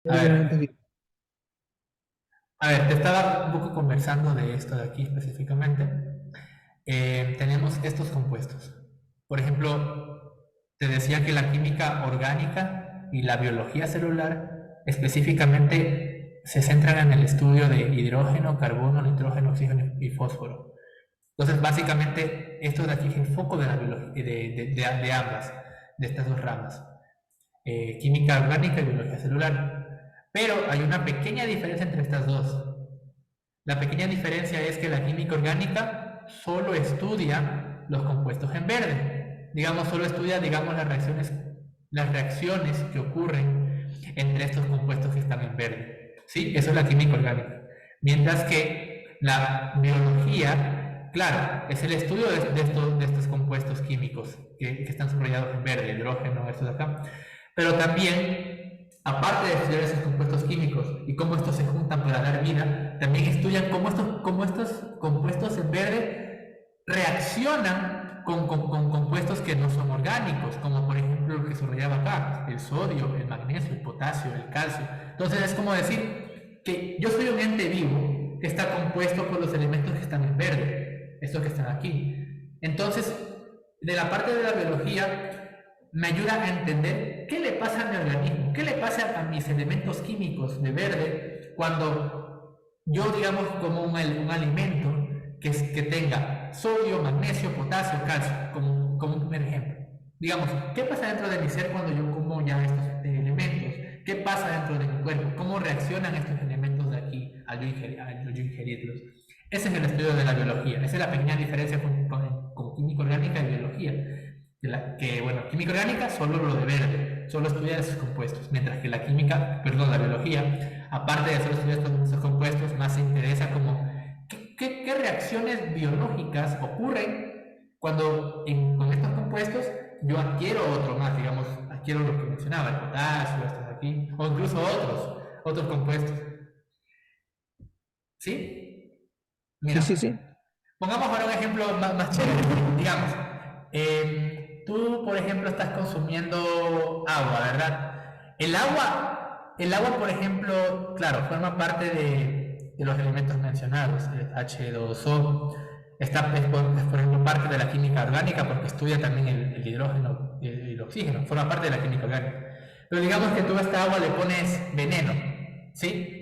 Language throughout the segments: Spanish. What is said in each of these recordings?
A Los elementos ver, químicos. te estaba un poco conversando de esto de aquí específicamente. Tenemos estos compuestos. Por ejemplo, te decía que la química orgánica y la biología celular específicamente se centran en el estudio de hidrógeno, carbono, nitrógeno, oxígeno y fósforo. Entonces, básicamente, esto de aquí es el foco de la biología, de ambas, de estas dos ramas, química orgánica y biología celular. Pero hay una pequeña diferencia entre estas dos. La pequeña diferencia es que la química orgánica solo estudia los compuestos en verde. Digamos, solo estudia, digamos, las reacciones que ocurren entre estos compuestos que están en verde. ¿Sí? Eso es la química orgánica. Mientras que la biología, claro, es el estudio de estos compuestos químicos que están subrayados en verde, hidrógeno, estos de acá. Pero también, aparte de estudiar esos compuestos químicos y cómo estos se juntan para dar vida, también estudian cómo estos compuestos en verde reaccionan con compuestos que no son orgánicos, como por ejemplo lo que subrayaba acá, el sodio, el magnesio, el potasio, el calcio. Entonces es como decir que yo soy un ente vivo que está compuesto por los elementos que están en verde, estos que están aquí. Entonces, de la parte de la biología, me ayuda a entender qué le pasa a mi organismo, qué le pasa a mis elementos químicos de verde cuando yo, digamos, como un alimento que tenga sodio, magnesio, potasio, calcio, como un primer ejemplo. Digamos, ¿qué pasa dentro de mi ser cuando yo como ya estos elementos? ¿Qué pasa dentro de mi cuerpo? ¿Cómo reaccionan estos elementos de aquí al yo ingerirlos? Ese es el estudio de la biología. Esa es la pequeña diferencia con química orgánica y biología. Bueno, química orgánica solo lo de verde, solo estudia esos compuestos, mientras que la biología, aparte de solo estudiar esos compuestos, más se interesa como qué reacciones biológicas ocurren cuando con estos compuestos yo adquiero otro más, digamos, adquiero lo que mencionaba, el potasio, estos de aquí, o incluso otros compuestos. ¿Sí? Sí, Mira, sí, sí. pongamos ahora un ejemplo más chévere. Digamos, tú, por ejemplo, estás consumiendo agua, ¿verdad? El agua, por ejemplo, claro, forma parte de los elementos mencionados, el H2O. Por ejemplo, parte de la química orgánica porque estudia también el hidrógeno y el oxígeno. Forma parte de la química orgánica. Pero digamos que tú a esta agua le pones veneno, ¿sí?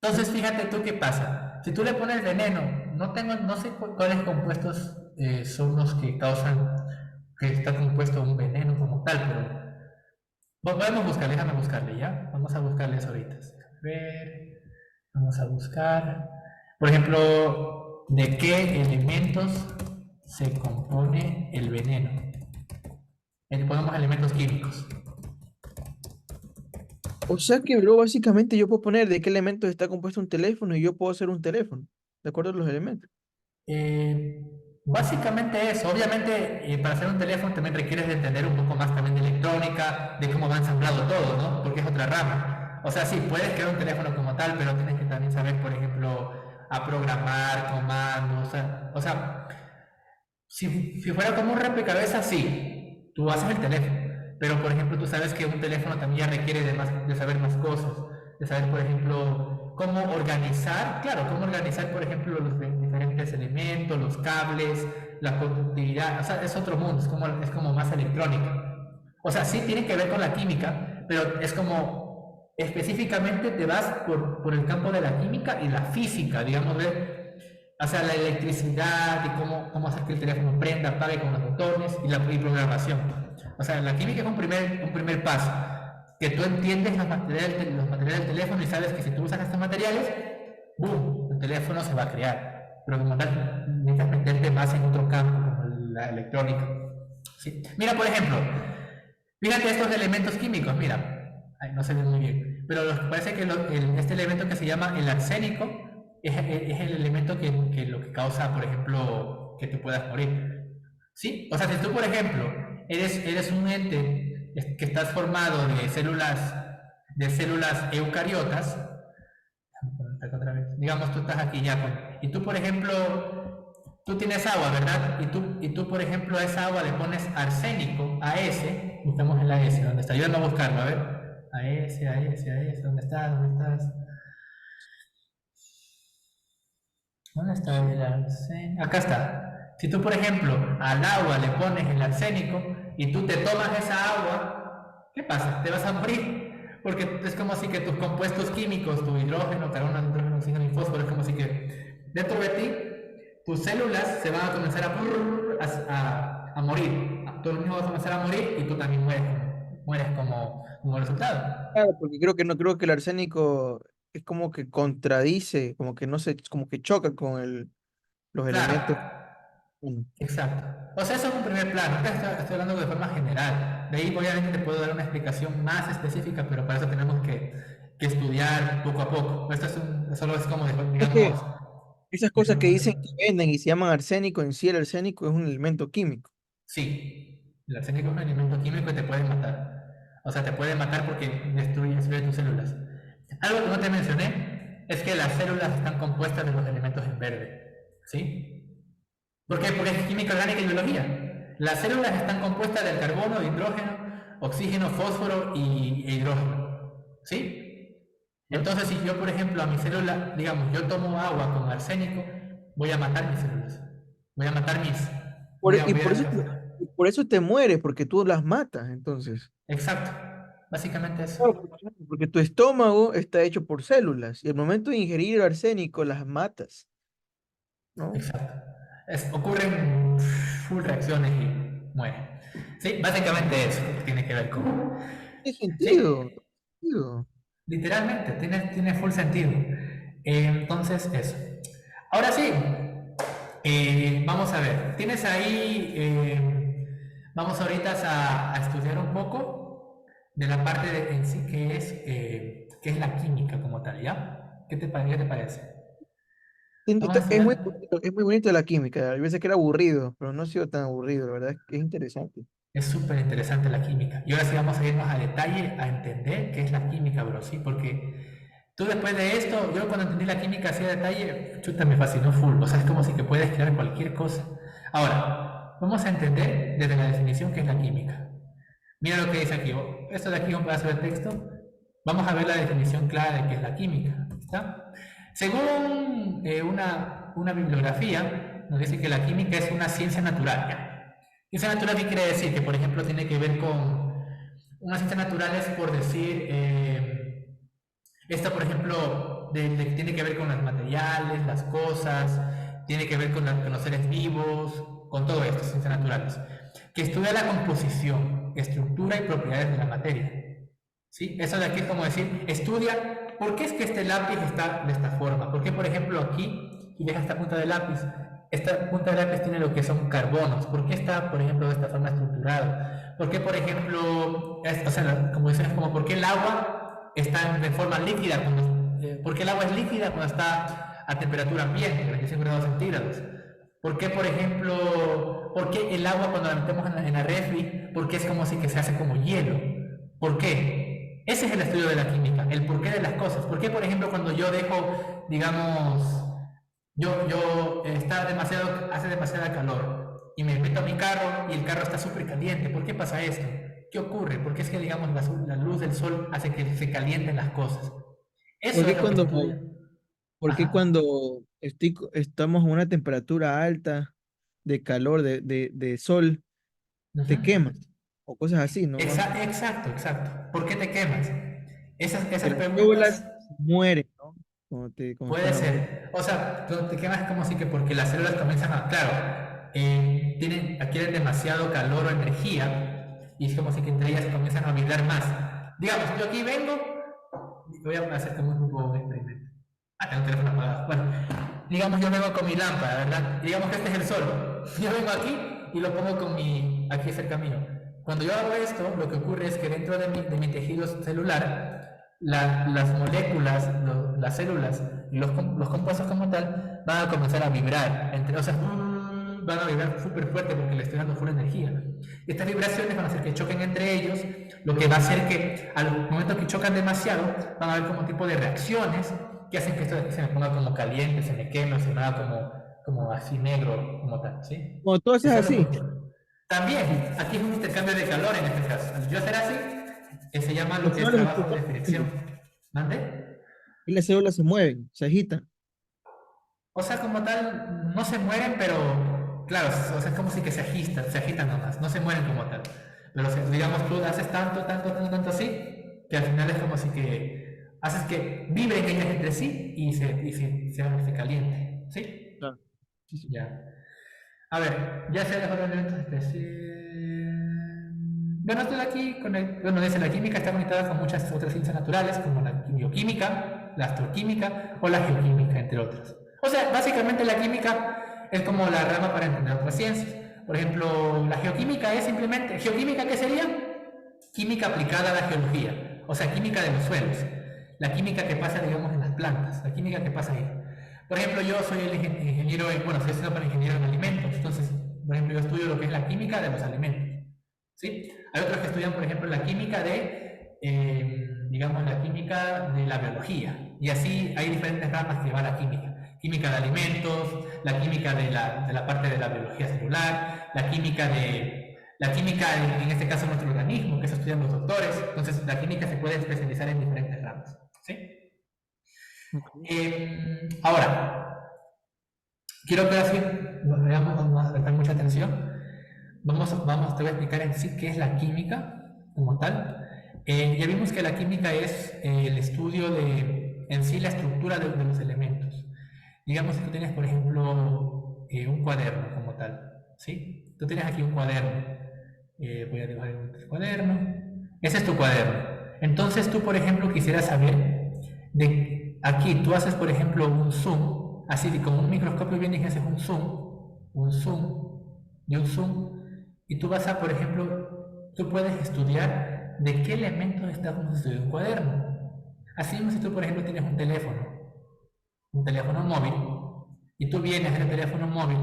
Entonces, fíjate tú qué pasa. Si tú le pones veneno, no sé cuáles compuestos son los que causan que está compuesto un veneno como tal, pero podemos buscarle, déjame buscarle ya. Vamos a buscarle eso ahorita. A ver, vamos a buscar. Por ejemplo, ¿de qué elementos se compone el veneno? Ponemos elementos químicos. O sea que luego básicamente yo puedo poner de qué elementos está compuesto un teléfono y yo puedo hacer un teléfono, de acuerdo a los elementos. Eh, Básicamente eso, obviamente para hacer un teléfono también requieres de entender un poco más también de electrónica, de cómo va ensamblado todo, ¿no? Porque es otra rama. O sea, sí, puedes crear un teléfono como tal, pero tienes que también saber, por ejemplo, a programar comandos. O sea, si fuera como un rompecabezas, sí, tú haces el teléfono. Pero, por ejemplo, tú sabes que un teléfono también ya requiere de saber más cosas. De saber, por ejemplo, cómo organizar, claro, cómo organizar, por ejemplo, los diferentes elementos, los cables, la conductividad. O sea, es otro mundo, es como más electrónica. O sea, sí tiene que ver con la química, pero es como específicamente te vas por el campo de la química y la física, digamos, o sea, la electricidad y cómo hacer que el teléfono prenda, apague con los botones y programación. O sea, la química es un primer paso. Que tú entiendes los materiales del teléfono y sabes que si tú usas estos materiales, ¡boom! El teléfono se va a crear. Pero como tal, necesitas meterte más en otro campo, como la electrónica. ¿Sí? Mira, por ejemplo, fíjate estos elementos químicos, mira. Ay, no se ve muy bien. Pero parece que este elemento que se llama el arsénico es el elemento que lo que causa, por ejemplo, que te puedas morir. ¿Sí? O sea, si tú, por ejemplo, eres un ente que estás formado de células eucariotas, digamos, tú estás aquí ya y tú, por ejemplo, tú tienes agua, ¿verdad? Y tú, por ejemplo, a esa agua le pones arsénico, AS, buscamos en la S, ¿dónde está? Ayúdame a buscarlo, a ver. A ese, ¿dónde estás? ¿Dónde estás? ¿Dónde está el arsénico? Acá está. Si tú, por ejemplo, al agua le pones el arsénico y tú te tomas esa agua, ¿qué pasa? Te vas a morir. Porque es como si que tus compuestos químicos, tu hidrógeno, carbono, nitrógeno, oxígeno y fósforo, es como si que dentro de ti, tus células se van a comenzar a morir. Tú mismo vas a comenzar a morir y tú también mueres como resultado. Claro, porque creo que no creo que el arsénico es como que contradice, como que no se, como que choca con los Claro, elementos. Mm. exacto. O sea, eso es un primer plano. Acá estoy hablando de forma general. De ahí, obviamente, te puedo dar una explicación más específica, pero para eso tenemos que estudiar poco a poco. Esto solo es como, Es que digamos, esas cosas que digamos, dicen que venden y se llaman arsénico, en sí el arsénico es un elemento químico. sí, el arsénico es un elemento químico y te puede matar. O sea, te puede matar porque destruye tus células. Algo que no te mencioné es que las células están compuestas de los elementos en verde. ¿Sí? ¿Por qué? Porque es química orgánica y biología. Las células están compuestas del carbono, hidrógeno, oxígeno, fósforo e hidrógeno. ¿Sí? ¿Ya? Entonces, si yo, por ejemplo, a mi célula, digamos, yo tomo agua con arsénico, voy a matar mis células. Voy a matar mis. Por, y Voy por eso, a. y por eso te mueres, porque tú las matas, entonces. Exacto. Básicamente eso. Claro, porque tu estómago está hecho por células y al momento de ingerir el arsénico las matas, ¿no? Exacto. Ocurren full reacciones y mueren. Sí, básicamente eso tiene que ver con. Tiene Sí, sentido. Tiene sentido. literalmente, tiene full sentido. Entonces, eso. Ahora sí, vamos a ver. Tienes ahí, vamos ahorita a estudiar un poco de la parte en sí que es la química como tal, ¿ya? ¿Qué te parece? Vamos a estudiar. Es muy bonito la química. Yo pensé que era aburrido, pero no ha sido tan aburrido, la verdad es que es interesante. Es súper interesante la química. Y ahora sí vamos a irnos a detalle a entender qué es la química, bro, ¿sí? Porque tú después de esto, yo cuando entendí la química así a detalle, chuta, me fascinó full. O sea, es como si que puedes crear cualquier cosa. Ahora, vamos a entender desde la definición qué es la química. Mira lo que dice aquí. Esto de aquí es un pedazo de texto. Vamos a ver la definición clara de qué es la química. ¿Está? Según una bibliografía, nos dice que la química es una ciencia natural. ¿Ya? Ciencia natural, ¿qué quiere decir? Que, por ejemplo, tiene que ver con. Una ciencia natural es por decir. Esta, por ejemplo, tiene que ver con los materiales, las cosas, tiene que ver con los seres vivos, con todo esto, ciencias naturales. Que estudia la composición, estructura y propiedades de la materia. ¿Sí? Eso de aquí es como decir, estudia por qué es que este lápiz está de esta forma. ¿Por qué, por ejemplo, aquí, y deja esta punta de lápiz, esta punta de lápiz tiene lo que son carbonos? ¿Por qué está, por ejemplo, de esta forma estructurado? ¿Por qué, por ejemplo, o sea, como dicen, es como por qué el agua está de forma líquida? ¿Por qué el agua es líquida cuando está a temperatura ambiente, 35 grados centígrados? ¿Por qué, por ejemplo, por qué el agua cuando la metemos en la refri, por qué es como si que se hace como hielo? ¿Por qué? Ese es el estudio de la química, el porqué de las cosas. ¿Por qué, por ejemplo, cuando yo dejo, digamos, hace demasiada calor y me meto a mi carro y el carro está súper caliente? ¿Por qué pasa esto? ¿Qué ocurre? Porque es que, digamos, la luz del sol hace que se calienten las cosas. Eso es Porque lo que cuando, estudia. porque Ajá. cuando estamos a una temperatura alta de calor, de sol, Ujú. te quemas o cosas así, ¿no? Exacto, exacto. ¿Por qué te quemas? Que Esas las preguntas. células mueren, ¿no? Cuando Puede estás a muy... ser. O sea, tú te quemas como si que porque las células comienzan a, claro, adquieren demasiado calor o energía y es como si que entre ellas comienzan a vibrar más. Digamos, yo aquí vengo, voy a hacer como un experimento. Ah, tengo el teléfono apagado. Bueno, digamos, yo vengo con mi lámpara, ¿verdad? Digamos que este es el sol. Yo vengo aquí y lo pongo aquí cerca mío. Cuando yo hago esto, lo que ocurre es que dentro de mi tejido celular, las moléculas, las células, los compuestos como tal, van a comenzar a vibrar. O sea, van a vibrar súper fuerte porque le estoy dando full energía. Estas vibraciones van a hacer que choquen entre ellos, lo que va a hacer que al momento que chocan demasiado, van a haber como tipo de reacciones que hacen que esto de aquí se me ponga como caliente, se me queme, se me haga como así negro, como tal, ¿sí? Cuando tú haces Eso es lo que así, ocurre. También, aquí es un intercambio de calor en este caso. Al yo hacer así, que se llama lo Las que es células trabajo de fricción. ¿Mande? y las células se mueven, se agitan. O sea, como tal, no se mueren, pero claro, o sea, es como si que se agitan nomás, no se mueren como tal. Pero digamos, tú haces tanto, tanto, tanto, tanto así, que al final es como si que haces que vibren ellas entre sí se caliente. ¿Sí? Claro. Sí, sí. Ya. A ver, ya se dejó de elementos especiales. Bueno, esto de aquí, bueno, dice la química está conectada con muchas otras ciencias naturales, como la bioquímica, la astroquímica o la geoquímica, entre otras. O sea, básicamente la química es como la rama para entender otras ciencias. Por ejemplo, la geoquímica es simplemente, ¿geoquímica qué sería? Química aplicada a la geología, o sea, química de los suelos. La química que pasa, digamos, en las plantas, la química que pasa ahí. Por ejemplo, yo soy el ingeniero, bueno, estoy estudiando para ingeniero en alimentos, entonces, por ejemplo, yo estudio lo que es la química de los alimentos. ¿Sí? Hay otros que estudian, por ejemplo, la química digamos, la química de la biología. Y así hay diferentes ramas que va la química. Química de alimentos, la química de la parte de la biología celular, la química en este caso nuestro organismo, que eso estudian los doctores. Entonces, la química se puede especializar en diferentes ramas. ¿Sí? Ok. Ahora, quiero que así, vamos a prestar mucha atención. Te voy a explicar en sí qué es la química como tal. Ya vimos que la química es el estudio en sí la estructura de los elementos. Digamos que tú tienes, por ejemplo, un cuaderno como tal, ¿sí? Tú tienes aquí un cuaderno. Voy a dibujar en el cuaderno. Ese es tu cuaderno. Entonces tú, por ejemplo, quisieras saber de aquí, tú haces, por ejemplo, un zoom, así con un microscopio vienes y haces un zoom y un zoom. Y tú vas a, por ejemplo, tú puedes estudiar de qué elementos está constituido un cuaderno. Así mismo si tú, por ejemplo, tienes un teléfono móvil, y tú vienes del teléfono móvil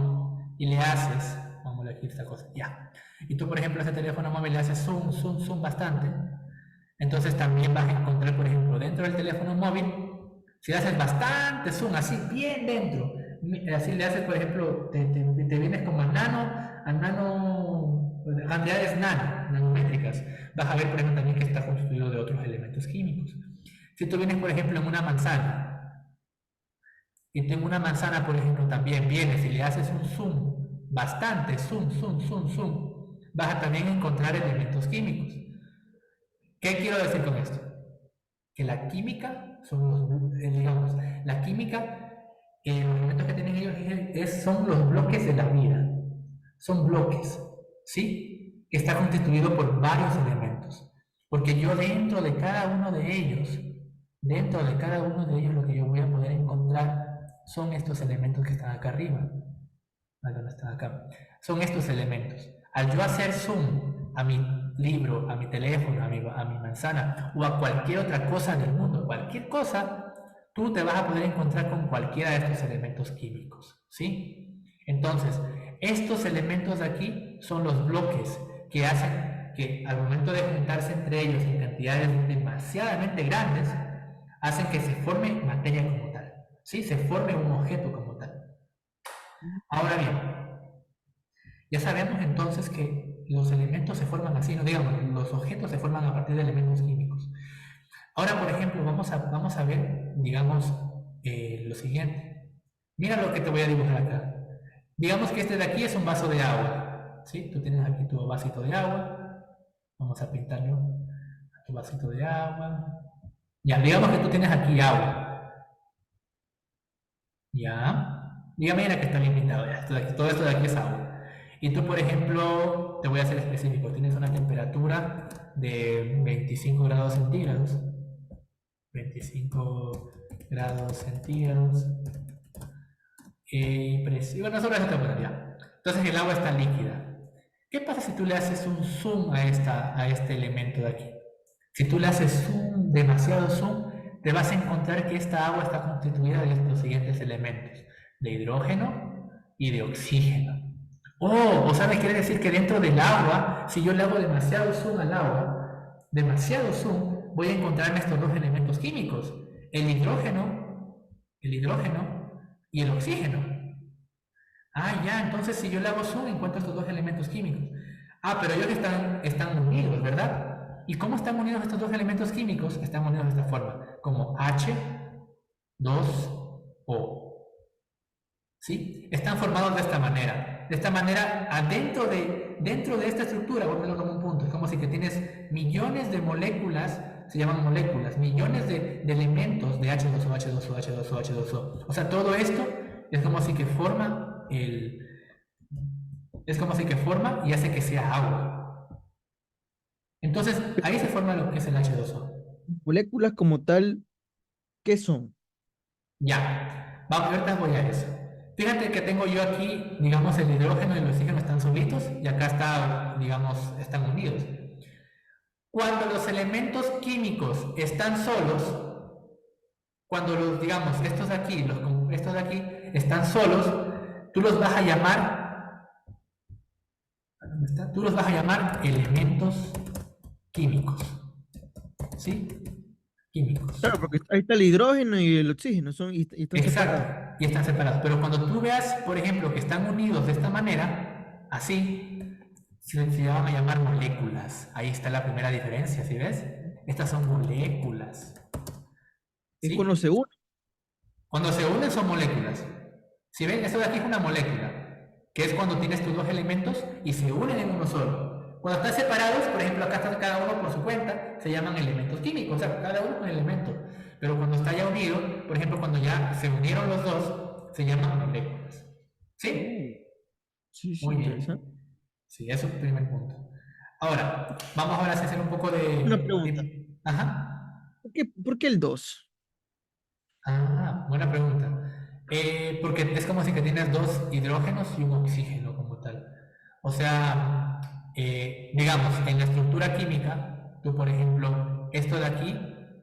y le haces, vamos a elegir esta cosa, ya. Y tú, por ejemplo, a ese teléfono móvil le haces zoom, zoom, zoom bastante. Entonces también vas a encontrar, por ejemplo, dentro del teléfono móvil, si haces bastante zoom, así bien dentro, así le haces, por ejemplo, te vienes como a nano, cantidades nanométricas, vas a ver, por ejemplo, también que está constituido de otros elementos químicos. Si tú vienes, por ejemplo, en una manzana, y tengo una manzana, por ejemplo, también vienes y le haces un zoom, bastante zoom, zoom, zoom, zoom, vas a también encontrar elementos químicos. ¿Qué quiero decir con esto? Que la química digamos, la química, los elementos que tienen ellos son los bloques de la vida. Son bloques, ¿sí? Que está constituido por varios elementos. Porque yo dentro de cada uno de ellos lo que yo voy a poder encontrar son estos elementos que están acá arriba. ¿Dónde están acá? Son estos elementos. Al yo hacer zoom a mi libro, a mi teléfono, a mi manzana o a cualquier otra cosa del mundo, cualquier cosa, tú te vas a poder encontrar con cualquiera de estos elementos químicos, ¿sí? Entonces, estos elementos de aquí son los bloques que hacen que al momento de juntarse entre ellos en cantidades demasiadamente grandes, hacen que se forme materia como tal, ¿sí? Se forme un objeto como tal. Ahora bien, ya sabemos entonces que los elementos se forman así, no digamos, los objetos se forman a partir de elementos químicos. Ahora, por ejemplo, vamos a ver, digamos, lo siguiente. Mira lo que te voy a dibujar acá. Digamos que este de aquí es un vaso de agua, ¿sí? Tú tienes aquí tu vasito de agua. Vamos a pintarlo a tu vasito de agua. Ya, digamos que tú tienes aquí agua. Ya. Dígame mira que está bien pintado ya. Todo esto de aquí es agua. Y tú, por ejemplo, te voy a hacer específico, tienes una temperatura de 25 grados centígrados. 25 grados centígrados. Y bueno, sobre esta temperatura. Entonces el agua está líquida. ¿Qué pasa si tú le haces un zoom a este elemento de aquí? Si tú le haces zoom, demasiado zoom, te vas a encontrar que esta agua está constituida de los siguientes elementos: de hidrógeno y de oxígeno. O sabes, quiere decir que dentro del agua, si yo le hago demasiado zoom al agua, demasiado zoom, voy a encontrarme estos dos elementos químicos, el hidrógeno y el oxígeno. Ah, ya, entonces si yo le hago zoom, encuentro estos dos elementos químicos. Ah, pero ellos están unidos, ¿verdad? ¿Y cómo están unidos estos dos elementos químicos? Están unidos de esta forma, como H2O. ¿Sí? Están formados de esta manera. De esta manera, dentro de esta estructura, voy a ponerlo como un punto, es como si que tienes millones de moléculas, se llaman moléculas, millones de elementos de H2O, H2O, H2O, H2O. O sea, todo esto es como si que forma es como si que forma y hace que sea agua. Entonces, ahí se forma lo que es el H2O. Moléculas como tal, ¿qué son? Ya, vamos, ahorita voy a eso. Fíjate que tengo yo aquí, digamos, el hidrógeno y el oxígeno están solitos y acá está, digamos, están unidos. Cuando los elementos químicos están solos, cuando los, digamos, estos de aquí, estos de aquí están solos, tú los vas a llamar, ¿dónde está? Tú los vas a llamar elementos químicos, ¿sí? Químicos. Claro, porque ahí está el hidrógeno y el oxígeno, y están separados. Exacto, y están separados. Pero cuando tú veas, por ejemplo, que están unidos de esta manera, así, se van a llamar moléculas. Ahí está la primera diferencia, ¿sí ves? Estas son moléculas. Es cuando ¿Sí? se unen. Cuando se unen son moléculas. ¿Sí ven? Esto de aquí es una molécula, que es cuando tienes tus dos elementos y se unen en uno solo. Cuando están separados, por ejemplo, acá están cada uno por su cuenta, se llaman elementos químicos, o sea, cada uno es un elemento. Pero cuando está ya unido, por ejemplo, cuando ya se unieron los dos, se llaman moléculas. ¿Sí? Sí, sí, Muy interesante. bien. Sí, eso es el primer punto. Ahora, vamos ahora a hacer un poco Una pregunta. Ajá. ¿Por qué el 2? Ah, buena pregunta. Porque es como si que tienes dos hidrógenos y un oxígeno como tal. O sea, digamos, en la estructura química, tú por ejemplo, esto de aquí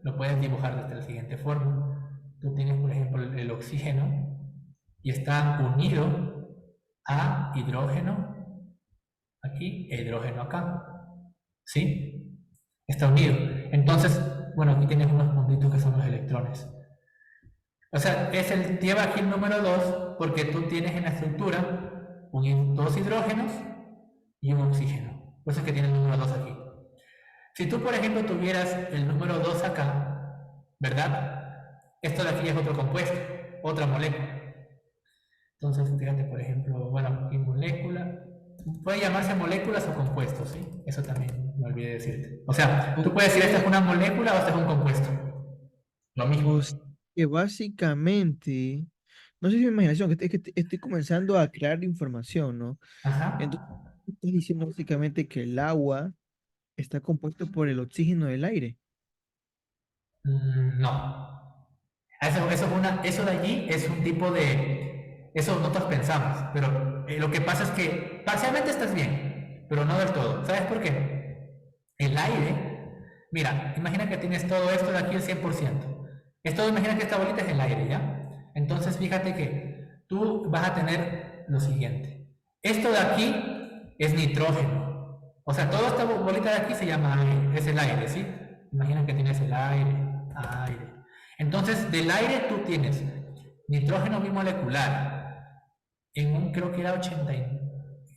lo puedes dibujar de la siguiente forma. Tú tienes por ejemplo el oxígeno y está unido a hidrógeno aquí e hidrógeno acá. ¿Sí? Está unido. Entonces, bueno, aquí tienes unos puntitos que son los electrones. O sea, lleva aquí el número 2 porque tú tienes en la estructura dos hidrógenos y un oxígeno. Por eso es que tiene el número 2 aquí. Si tú, por ejemplo, tuvieras el número 2 acá, ¿verdad? Esto de aquí es otro compuesto, otra molécula. Entonces, fíjate, por ejemplo, bueno, aquí molécula. Puede llamarse moléculas o compuestos, ¿sí? Eso también me olvidé decirte. O sea, tú puedes decir esta es una molécula o este es un compuesto. Lo O mismo. sea, que básicamente, no sé si es mi imaginación, que estoy comenzando a crear información, ¿no? Ajá. Entonces, estás diciendo básicamente que el agua está compuesto por el oxígeno del aire. No. Eso de allí es un tipo de... Eso nosotros pensamos, pero lo que pasa es que parcialmente estás bien, pero no del todo. ¿Sabes por qué? El aire, mira, imagina que tienes todo esto de aquí el 100%. Esto, imagina que esta bolita es el aire, ¿ya? Entonces fíjate que tú vas a tener lo siguiente. Esto de aquí es nitrógeno. O sea, toda esta bolita de aquí se llama aire, es el aire, ¿sí? Imagina que tienes el aire. Entonces, del aire tú tienes nitrógeno bimolecular en un, creo que era 80,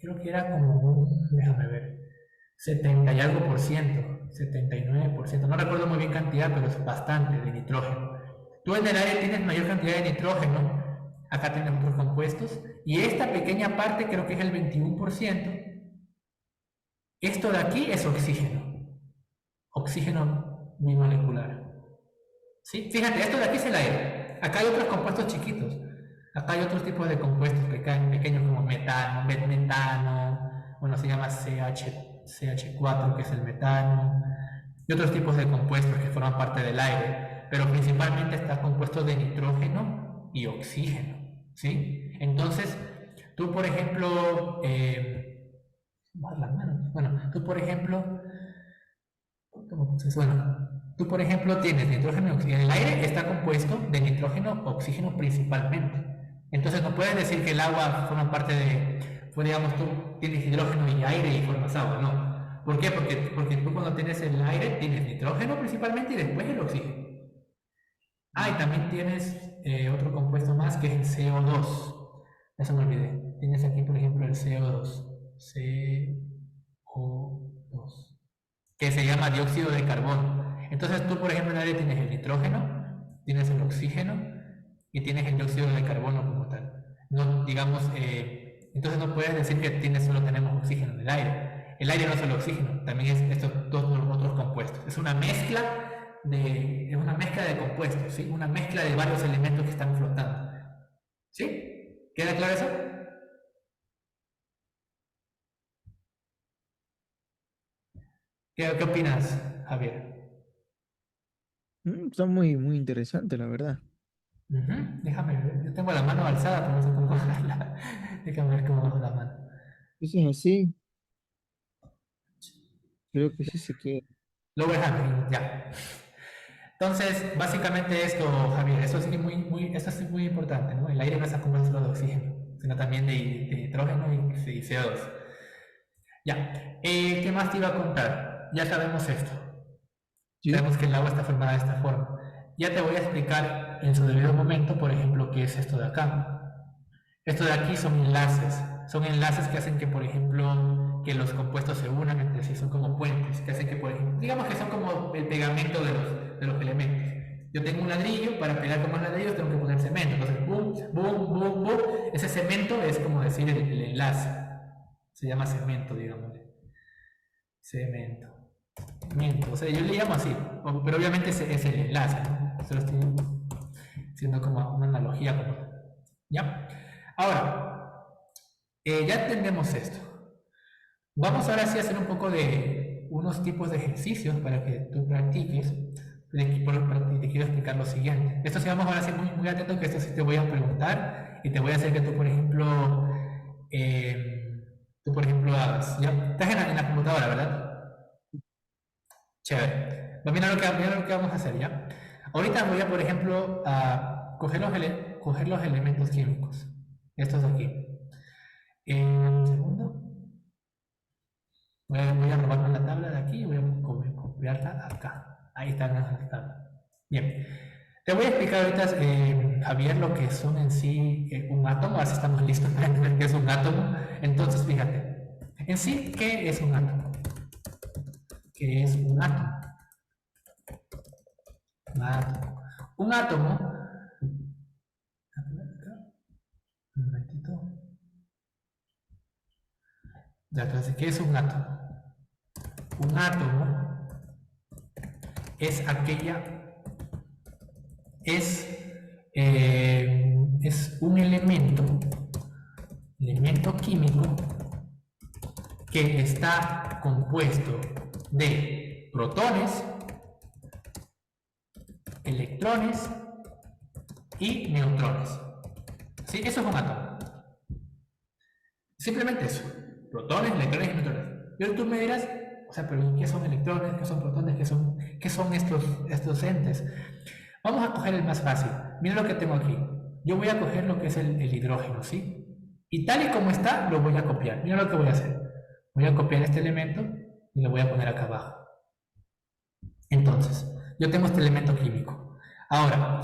creo que era como un, déjame ver, 70 y algo por ciento, 79%, no recuerdo muy bien cantidad, pero es bastante de nitrógeno. Tú en el aire tienes mayor cantidad de nitrógeno, acá tienes otros compuestos, y esta pequeña parte creo que es el 21%. Esto de aquí es oxígeno bimolecular. ¿Sí? Fíjate, esto de aquí es el aire. Acá hay otros compuestos chiquitos. Acá hay otros tipos de compuestos que caen pequeños como metano, bueno, se llama CH4, que es el metano, y otros tipos de compuestos que forman parte del aire, pero principalmente está compuesto de nitrógeno y oxígeno, ¿sí? Entonces, tú, por ejemplo, bueno, tú, por ejemplo, bueno, tú, por ejemplo, tienes nitrógeno y oxígeno. El aire está compuesto de nitrógeno, oxígeno principalmente. Entonces no puedes decir que el agua forma parte de, pues digamos, tú tienes hidrógeno y aire y formas agua, no. ¿Por qué? Porque tú cuando tienes el aire tienes nitrógeno principalmente y después el oxígeno. Ah, y también tienes otro compuesto más que es el CO2. Eso me olvidé. Tienes aquí, por ejemplo, el CO2. CO2. que se llama dióxido de carbono. Entonces tú, por ejemplo, en el aire tienes el nitrógeno, tienes el oxígeno y tienes el dióxido de carbono como tal. No, digamos, entonces no puedes decir que solo tenemos oxígeno en el aire. El aire no es solo oxígeno, también es estos dos otros compuestos. Es una mezcla de compuestos, ¿sí? Una mezcla de varios elementos que están flotando. ¿Sí? ¿Queda claro eso? ¿Qué opinas, Javier? Está muy, muy interesante, la verdad. Déjame ver. Yo tengo la mano alzada, pero no sé cómo bajarla. Déjame ver cómo bajo la mano. Eso es así, creo que sí se queda. Lower hand, ya. Entonces, básicamente esto, Javier, esto sí es muy importante, ¿no? El aire no está compuesto solo de oxígeno, sino también de nitrógeno y CO2. Ya. ¿Qué más te iba a contar? Ya sabemos esto. Sí, Sabemos que el agua está formada de esta forma. Ya te voy a explicar en su debido momento, por ejemplo, qué es esto de acá. Esto de aquí son enlaces. Son enlaces que hacen que, por ejemplo, que los compuestos se unan entre sí. Son como puentes que hacen que, por ejemplo, digamos que son como el pegamento de los elementos. Yo tengo un ladrillo, para pegar con más ladrillos tengo que poner cemento. Entonces, boom, boom, boom, boom. Ese cemento es como decir el enlace. Se llama cemento, digamos. Cemento. O sea, yo le llamo así, pero obviamente es el enlace, ¿no? Solo estoy haciendo como una analogía. ¿Ya? Ahora, ya entendemos esto. Vamos ahora sí a hacer un poco de unos tipos de ejercicios para que tú practiques. Te quiero explicar lo siguiente. Esto sí, vamos ahora a ser muy, muy atentos, que esto sí te voy a preguntar y te voy a hacer que tú, por ejemplo, hagas. ¿Ya? Estás en la computadora, ¿verdad? Chévere. Pues mira lo que vamos a hacer, ¿ya? Ahorita voy a, por ejemplo, a coger los elementos químicos. Estos de aquí. En un segundo. Voy a robarme la tabla de aquí y voy a copiarla acá. Ahí está la tabla. Bien. Te voy a explicar ahorita, Javier, lo que son en sí un átomo. Ahora sí estamos listos para entender qué es un átomo. Entonces, fíjate. En sí, ¿qué es un átomo? ¿Qué es un átomo? Un átomo. Un átomo. Un momentito. Ya, entonces, ¿qué es un átomo? Un átomo es es un elemento químico que está compuesto de protones, electrones y neutrones. ¿Sí? Eso es un átomo. Simplemente eso. Protones, electrones y neutrones. Pero tú me dirás, o sea, pero ¿qué son electrones? ¿Qué son protones? ¿Qué son estos entes? Vamos a coger el más fácil. Mira lo que tengo aquí. Yo voy a coger lo que es el hidrógeno, ¿sí? Y tal y como está, lo voy a copiar. Mira lo que voy a hacer. Voy a copiar este elemento y lo voy a poner acá abajo. Entonces, yo tengo este elemento químico. Ahora,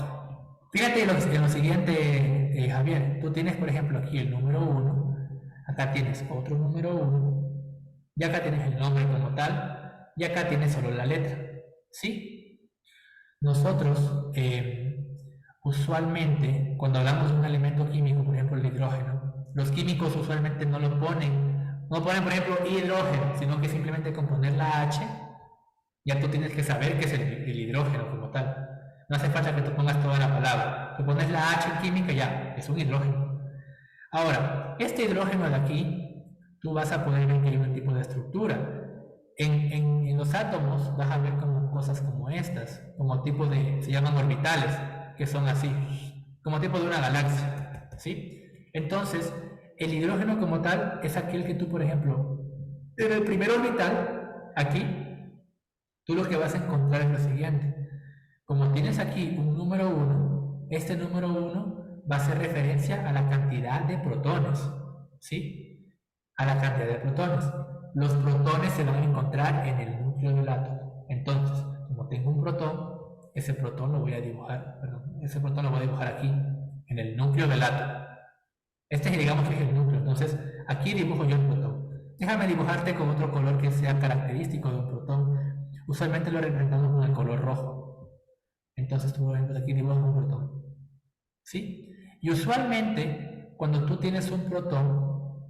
fíjate en lo siguiente, Javier. Tú tienes, por ejemplo, aquí el número 1. Acá tienes otro número 1. Y acá tienes el nombre como tal. Y acá tienes solo la letra. ¿Sí? Nosotros, usualmente, cuando hablamos de un elemento químico, por ejemplo el hidrógeno, los químicos usualmente no ponen, por ejemplo, hidrógeno, sino que simplemente con poner la H, ya tú tienes que saber qué es el hidrógeno como tal. No hace falta que tú pongas toda la palabra. Tú pones la H en química, ya, es un hidrógeno. Ahora, este hidrógeno de aquí, tú vas a poder ver que hay un tipo de estructura. En los átomos vas a ver como cosas como estas, como se llaman orbitales, que son así, como tipo de una galaxia, ¿sí? Entonces, el hidrógeno como tal es aquel que tú, por ejemplo, en el primer orbital, aquí, tú lo que vas a encontrar es lo siguiente. Como tienes aquí un número 1, este número 1 va a hacer referencia a la cantidad de protones, ¿sí? A la cantidad de protones. Los protones se van a encontrar en el núcleo del átomo. Entonces, como tengo un protón, ese protón lo voy a dibujar aquí, en el núcleo del átomo. Este digamos que es el núcleo. Entonces, aquí dibujo yo el protón. Déjame dibujarte con otro color que sea característico de un protón. Usualmente lo representamos con el color rojo. Entonces tú, por ejemplo, aquí dibujas un protón. ¿Sí? Y usualmente, cuando tú tienes un protón,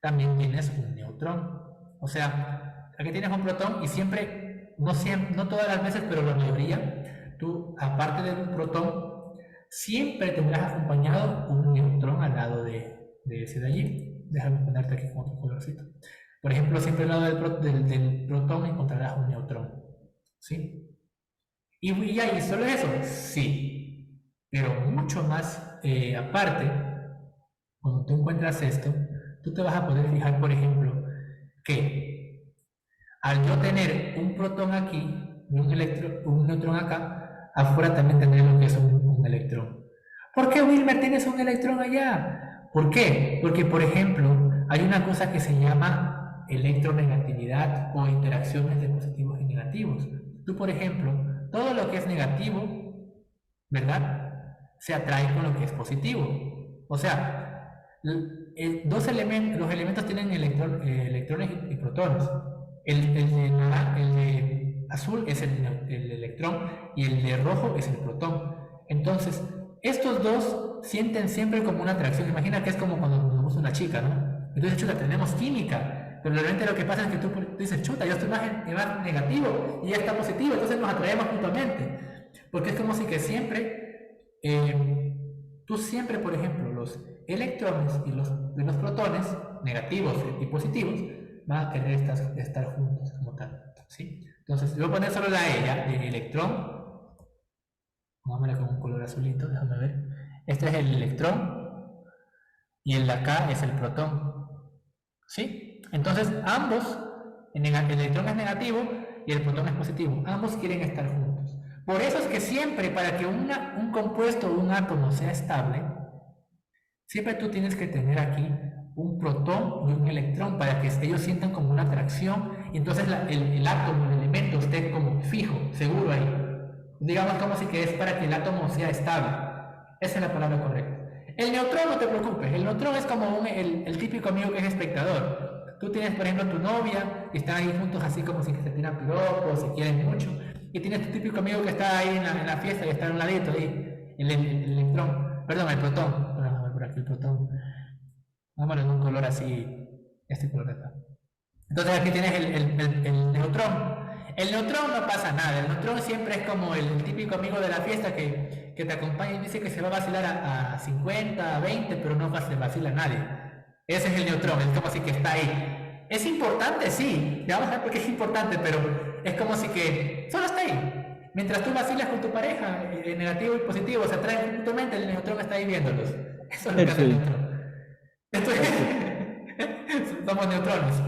también tienes un neutrón. O sea, aquí tienes un protón y siempre, no todas las veces, pero la mayoría, tú, aparte de un protón, siempre tendrás acompañado un neutrón al lado de ese de allí. Déjame ponerte aquí con otro colorcito. Por ejemplo, siempre al lado del protón encontrarás un neutrón. ¿Sí? ¿Y ahí solo eso? Sí. Pero mucho más aparte, cuando tú encuentras esto, tú te vas a poder fijar, por ejemplo, que al yo tener un protón aquí y un neutrón acá, afuera también tendré lo que es un electrón. ¿Por qué, Wilmer, tienes un electrón allá? ¿Por qué? Porque, por ejemplo, hay una cosa que se llama electronegatividad o interacciones de positivos y negativos. Tú, por ejemplo, todo lo que es negativo, ¿verdad? Se atrae con lo que es positivo. O sea, los elementos tienen electrones y protones. El de azul es el electrón y el de rojo es el protón. Entonces, estos dos sienten siempre como una atracción. Imagina que es como cuando nos gusta una chica, ¿no? Entonces, chuta, tenemos química. Pero realmente lo que pasa es que tú dices, chuta, yo estoy más negativo y ella está positivo, entonces nos atraemos mutuamente. Porque es como si que siempre, tú siempre, por ejemplo, los electrones y los protones, negativos y positivos, van a querer estar juntos como tal, ¿sí? Entonces, yo voy a poner solo la E, ¿ya? De electrón, pongámosle con un color azulito, déjame ver. Este es el electrón y el de acá es el protón, ¿sí? Entonces, ambos, el electrón es negativo y el protón es positivo, ambos quieren estar juntos. Por eso es que siempre, para que un compuesto o un átomo sea estable, siempre tú tienes que tener aquí un protón y un electrón para que ellos sientan como una atracción y entonces el átomo, el elemento esté como fijo, seguro ahí. Digamos como si que es para que el átomo sea estable. Esa es la palabra correcta. El neutrón, no te preocupes, el neutrón es como el típico amigo que es espectador. Tú tienes, por ejemplo, tu novia y están ahí juntos así como si se tiran piropos, se quieren mucho. Y tienes tu típico amigo que está ahí en la fiesta y está a un ladito ahí, el electrón, perdón, el protón. Vamos a ver por aquí el protón. Vámonos en un color así, este color de acá. Entonces aquí tienes el neutrón. El neutrón no pasa nada, el neutrón siempre es como el típico amigo de la fiesta que te acompaña y dice que se va a vacilar a 50, a 20, pero no se vacila a nadie. Ese es el neutrón, es como si que está ahí. ¿Es importante? Sí, ya vamos a ver por qué es importante, pero es como si que solo está ahí. Mientras tú vacilas con tu pareja, negativo y positivo se atraen mutuamente, el neutrón está ahí viéndolos. Eso es lo que hace el Perfecto, neutrón. Entonces, perfecto. somos neutrones.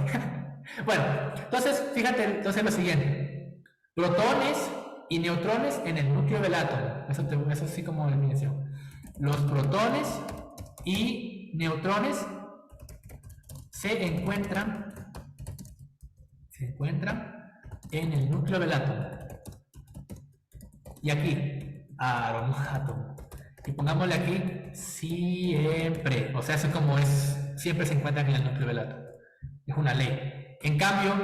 Bueno, entonces, fíjate entonces lo siguiente. Protones y neutrones en el núcleo del átomo. Eso sí como definición. Los protones y neutrones se encuentran en el núcleo del átomo. Y aquí, átomo. Y pongámosle aquí siempre. O sea, eso como es, siempre se encuentran en el núcleo del átomo. Es una ley. En cambio,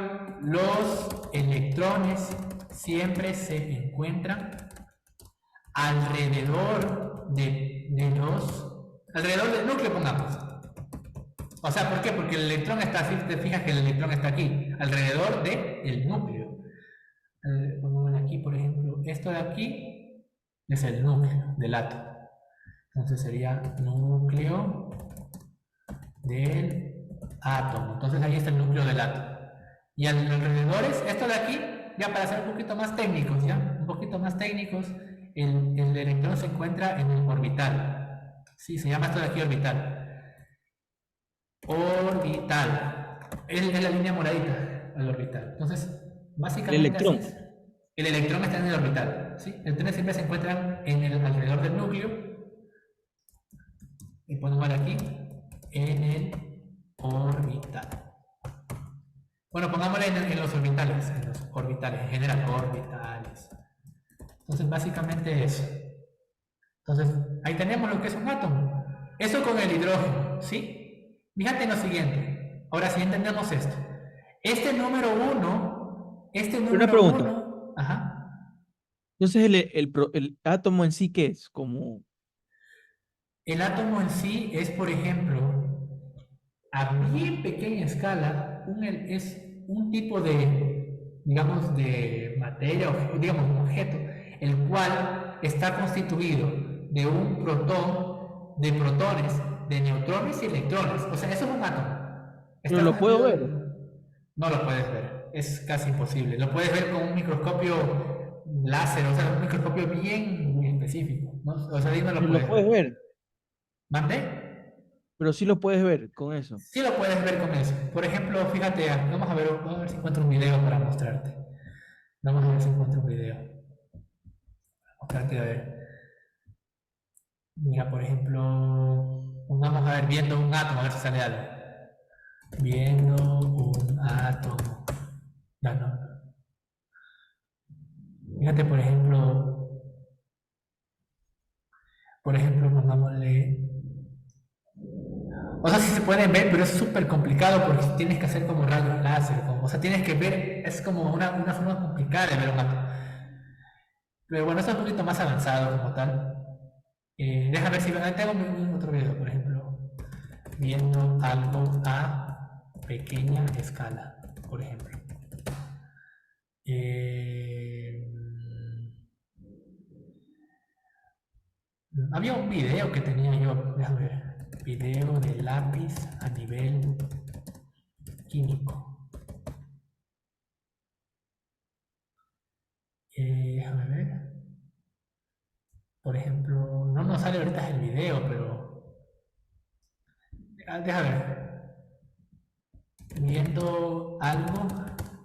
los electrones siempre se encuentran alrededor alrededor del núcleo, pongamos. O sea, ¿por qué? Porque el electrón está así, te fijas que el electrón está aquí, alrededor del núcleo. Pongámosle aquí, por ejemplo, esto de aquí es el núcleo del átomo. Entonces sería núcleo del átomo. Entonces ahí está el núcleo del átomo. Y alrededores, esto de aquí, ya para ser un poquito más técnicos, el electrón se encuentra en el orbital. Sí, se llama esto de aquí orbital. Orbital. Es la línea moradita, el orbital. Entonces, El básicamente así. electrón. El electrón está en el orbital. ¿Sí? El electrón siempre se encuentran alrededor del núcleo. Y ponemos aquí en el orbital. Bueno, pongámosle en los orbitales, en general, orbitales. Entonces, básicamente eso. Entonces, ahí tenemos lo que es un átomo. Eso con el hidrógeno, ¿sí? Fíjate en lo siguiente. Ahora sí entendemos esto. Este número Una número pregunta. 1, Ajá. Entonces, el átomo en sí, ¿qué es? Como, El átomo en sí es, por ejemplo, a bien pequeña escala, es un tipo de, digamos, de materia, o digamos, un objeto, el cual está constituido de un protón, de protones, de neutrones y electrones. O sea, eso es un átomo. pero Está lo puedo constituido ver. de... No lo puedes ver, es casi imposible. Lo puedes ver con un microscopio láser, o sea, un microscopio bien específico, ¿no? O sea, ahí no lo Pero lo puedes puedes ver. ver. ¿Mande? Pero sí lo puedes ver con eso. Sí lo puedes ver con eso. Por ejemplo, fíjate, vamos a ver si encuentro un video para mostrarte. Vamos a ver si encuentro un video. Mostrarte, a ver. Mira, por ejemplo, vamos a ver viendo un átomo, a ver si sale algo. Viendo un átomo. No, no. Fíjate, por ejemplo, pongámosle. O sea, sí se pueden ver, pero es súper complicado porque tienes que hacer como rayos láser. O sea, tienes que ver, es como una forma complicada de ver un átomo. Pero bueno, eso es un poquito más avanzado como tal. Déjame ver si tengo otro video, por ejemplo, viendo algo a pequeña escala, por ejemplo. Eh, Había un video que tenía yo, déjame ver, video de lápiz a nivel químico. Déjame ver, por ejemplo, no nos sale ahorita el video, pero déjame ver, viendo algo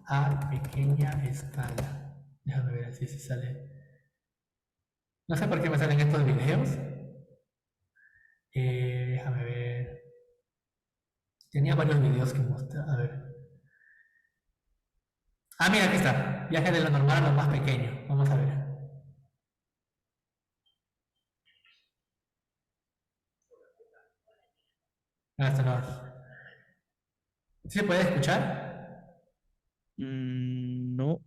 a pequeña escala. Déjame ver si sale. No sé por qué me salen estos videos. Déjame ver. Tenía varios videos que mostrar. A ver. Ah, mira, aquí está. Viaje de lo normal a lo más pequeño. Vamos a ver. No, esto no. ¿Sí se puede escuchar? No.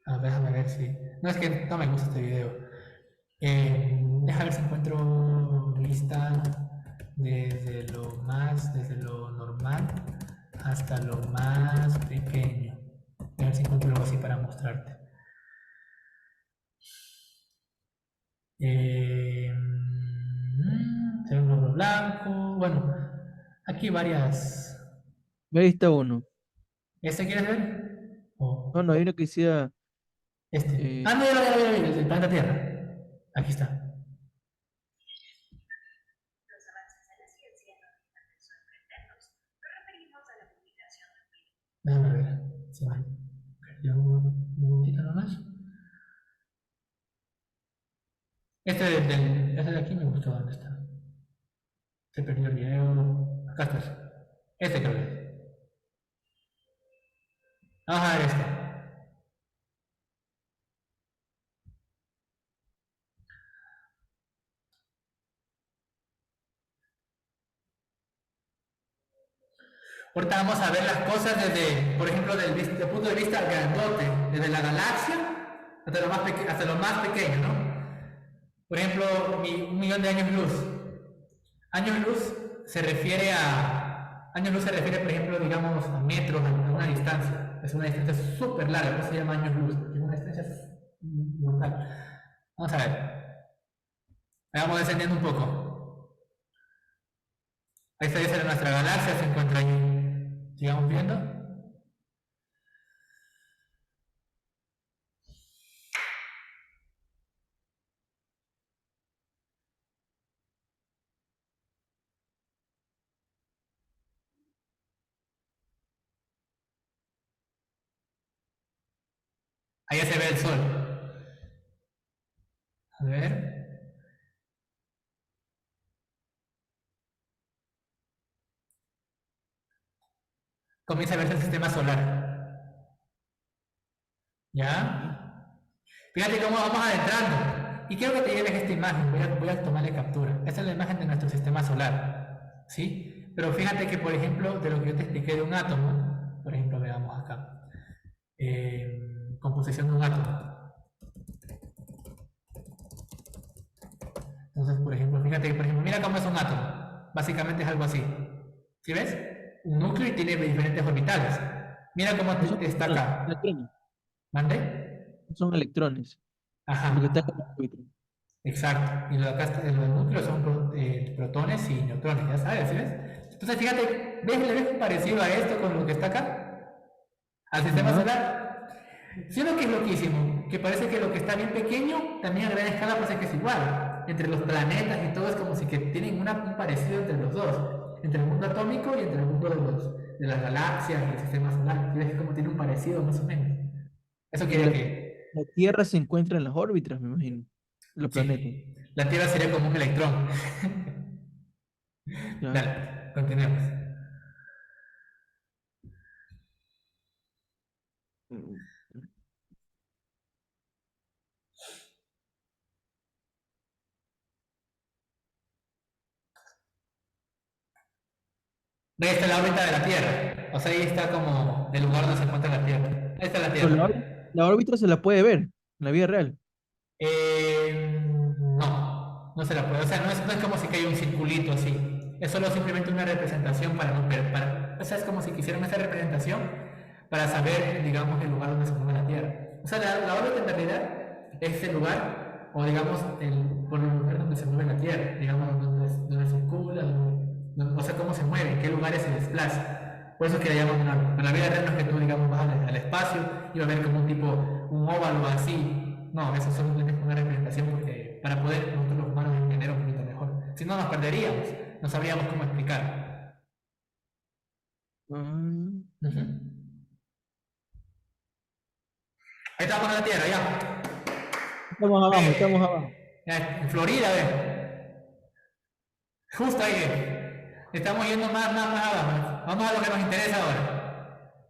A ver, déjame ver si. No, es que no me gusta este video. Déjame ver si encuentro lista desde lo normal hasta lo más pequeño. A ver si encuentro algo así para mostrarte. Tengo un glóbulo blanco. Bueno, aquí varias. Ahí está uno. ¿Este quieres ver? No, O no, hay uno que decía, este. eh, Ah, no, ya lo vi, el planeta Tierra. Aquí está. Déjame ver. Se me perdió un minutito nomás. Este de aquí me gustó. ¿Dónde está? Se perdió el video. Acá está. Este creo que es. Vamos a ver este. Ahorita vamos a ver las cosas desde, por ejemplo, desde el punto de vista grandote, desde la galaxia hasta lo más pequeño, ¿no? Por ejemplo, un millón de años luz. Años luz se refiere a. Años luz se refiere, por ejemplo, digamos, a metros, a una distancia. Es una distancia súper larga, por eso se llama años luz, porque es una distancia brutal. Vamos a ver. Vamos descendiendo un poco. Esta es nuestra galaxia, se encuentra ahí. Sigamos viendo. Ahí se ve el sol. A ver. Comienza a verse el sistema solar. sí, ¿Ya? Fíjate cómo vamos adentrando. Y quiero que te lleves esta imagen. Voy a tomarle captura. Esta es la imagen de nuestro sistema solar. ¿Sí? Pero fíjate que, por ejemplo, de lo que yo te expliqué de un átomo, por ejemplo, veamos acá. composición de un átomo. Entonces, por ejemplo, fíjate que, por ejemplo, mira cómo es un átomo. Básicamente es algo así. ¿Sí ves? Un núcleo y tiene diferentes orbitales. Mira cómo Esos son está acá. electrones. ¿Mande? Son electrones. Lo que está en la Ajá, órbita. exacto. Y lo de acá, lo del núcleo son protones y neutrones, ya sabes, ¿sí ves? Entonces, fíjate, ¿le ves un parecido a esto con lo que está acá? Al sistema Ajá. solar. Siendo que es loquísimo, que parece que lo que está bien pequeño, también a gran escala parece que es igual. Entre los planetas y todo es como si que tienen un parecido entre los dos. Entre el mundo atómico y entre el mundo de las galaxias y el sistema solar. Y ves como tiene un parecido más o menos. Eso Y quiere que, la Tierra se encuentra en las órbitas, me imagino. Los planetas. sí, la Tierra sería como un electrón. Ya. Dale, continuemos. Mm. Ahí está la órbita de la Tierra. O sea, ahí está como el lugar donde se encuentra la Tierra. Ahí está la Pero Tierra. la órbita se la puede ver en la vida real. No se la puede. O sea, no es como si caiga un circulito así. Es solo simplemente una representación para no para, o sea, es como si quisieran esa representación para saber, digamos, el lugar donde se mueve la Tierra. O sea, la órbita en realidad es el lugar, o digamos, por el lugar donde se mueve la Tierra, digamos, donde circula, o sea, cómo se mueve, en qué lugares se desplaza. Por eso es que le llaman una órbita. Pero la vida real no es que tú, digamos, vas al espacio y va a ver como un tipo, un óvalo así. No, eso solo es una representación porque para poder nosotros los humanos entender un poquito mejor. Si no, nos perderíamos, no sabríamos cómo explicar. Ah, Ujú. Ahí estamos en la Tierra, ya. estamos abajo, estamos abajo. Ya, en Florida, justo ahí. Estamos yendo más abajo. Vamos a lo que nos interesa ahora.